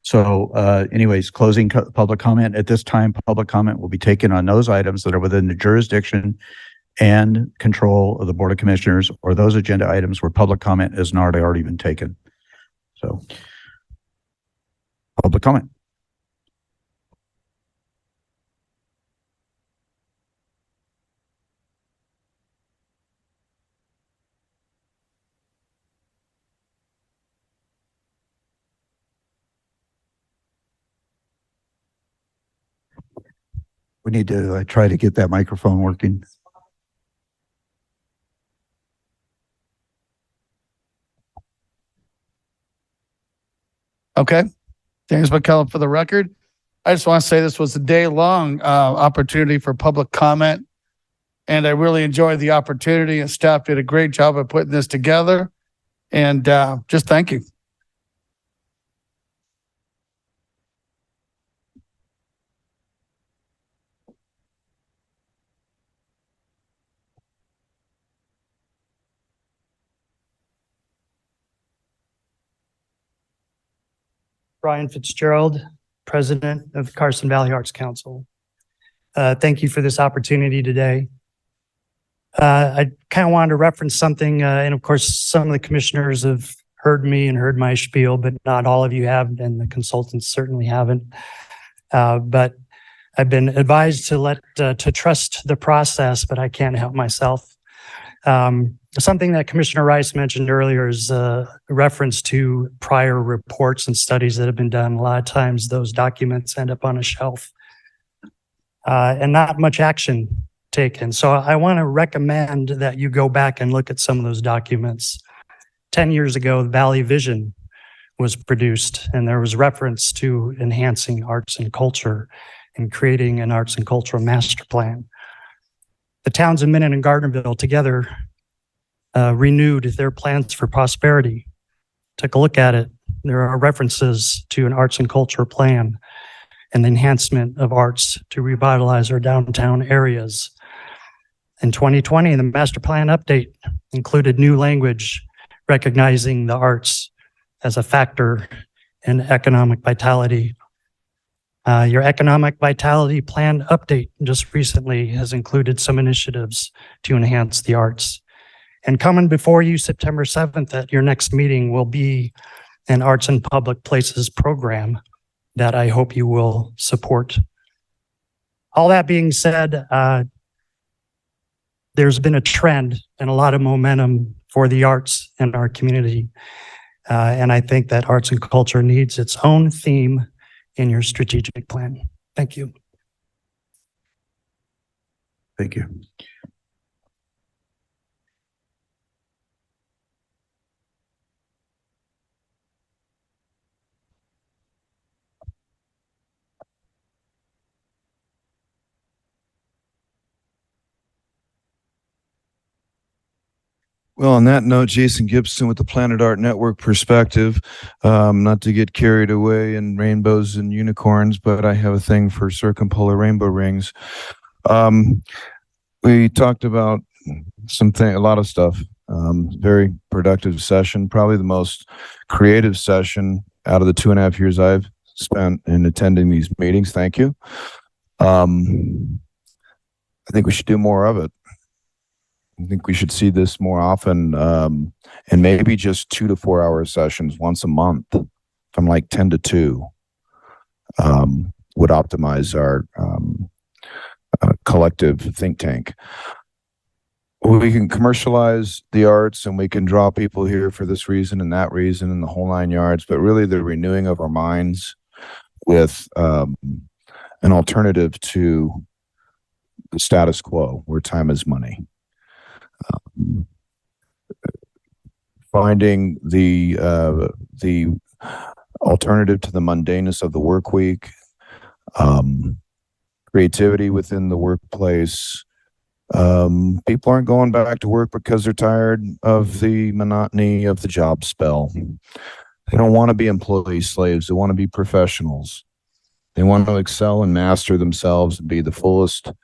Speaker 1: So anyways, closing public comment. At this time, public comment will be taken on those items that are within the jurisdiction and control of the Board of Commissioners, or those agenda items where public comment has not already been taken. So, public comment. We need to try to get that microphone working.
Speaker 10: Okay. James McCullough for the record. I just want to say this was a day-long opportunity for public comment, and I really enjoyed the opportunity, and staff did a great job of putting this together. And just thank you.
Speaker 11: Brian Fitzgerald, President of the Carson Valley Arts Council. Thank you for this opportunity today. I kind of wanted to reference something, and of course, some of the commissioners have heard me and heard my spiel, but not all of you have, and the consultants certainly haven't. But I've been advised to trust the process, but I can't help myself. Something that Commissioner Rice mentioned earlier is a reference to prior reports and studies that have been done. A lot of times those documents end up on a shelf and not much action taken. So I want to recommend that you go back and look at some of those documents. 10 years ago, Valley Vision was produced, and there was reference to enhancing arts and culture and creating an arts and cultural master plan. The towns of Minden and Gardnerville together renewed their plans for prosperity. Took a look at it. There are references to an arts and culture plan and enhancement of arts to revitalize our downtown areas. In 2020, the master plan update included new language recognizing the arts as a factor in economic vitality. Your economic vitality plan update just recently has included some initiatives to enhance the arts. And coming before you September 7th at your next meeting will be an Arts in Public Places program that I hope you will support. All that being said, there's been a trend and a lot of momentum for the arts in our community. And I think that arts and culture needs its own theme in your strategic plan. Thank you.
Speaker 1: Thank you.
Speaker 12: Well, on that note, Jason Gibson with the Planet Art Network perspective, not to get carried away in rainbows and unicorns, but I have a thing for circumpolar rainbow rings. We talked about a lot of stuff. Very productive session, probably the most creative session out of the 2.5 years I've spent in attending these meetings. Thank you. I think we should do more of it. I think we should see this more often, and maybe just 2 to 4 hour sessions once a month from like 10 to 2 would optimize our collective think tank. We can commercialize the arts and we can draw people here for this reason and that reason and the whole 9 yards, but really the renewing of our minds with an alternative to the status quo where time is money. Finding the alternative to the mundaneness of the work week, creativity within the workplace. People aren't going back to work because they're tired of the monotony of the job spell. They don't want to be employee slaves. They want to be professionals. They want to excel and master themselves and be the fullest that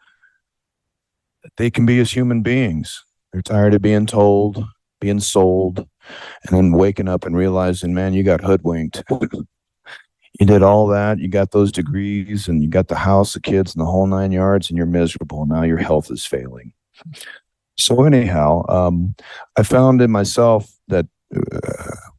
Speaker 12: they can be as human beings. They're tired of being told, being sold, and then waking up and realizing, man, you got hoodwinked. You did all that, you got those degrees, and you got the house, the kids, and the whole 9 yards, and you're miserable. Now your health is failing. So anyhow, I found in myself that,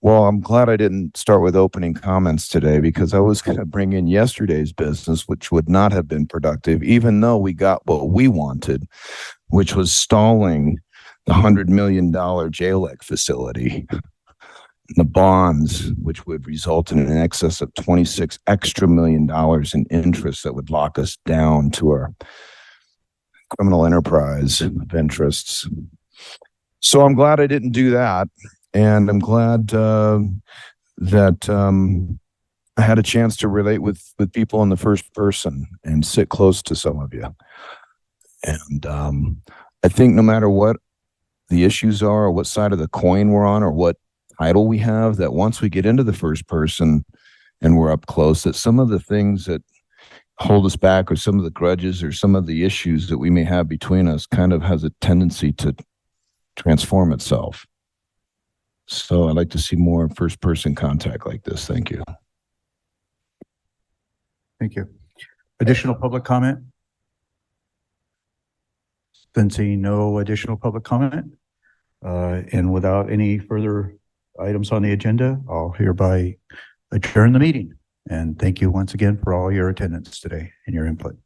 Speaker 12: well, I'm glad I didn't start with opening comments today because I was going to bring in yesterday's business, which would not have been productive, even though we got what we wanted, which was stalling the $100 million JLEC facility, the bonds, which would result in an excess of $26 extra million in interest that would lock us down to our criminal enterprise of interests. So I'm glad I didn't do that. And I'm glad that I had a chance to relate with people in the first person and sit close to some of you. And I think no matter what the issues are or what side of the coin we're on or what title we have, that once we get into the first person and we're up close, that some of the things that hold us back or some of the grudges or some of the issues that we may have between us kind of has a tendency to transform itself. So I'd like to see more first person contact like this. Thank you.
Speaker 1: Thank you. Additional public comment? Then seeing no additional public comment, and without any further items on the agenda, I'll hereby adjourn the meeting. And thank you once again for all your attendance today and your input.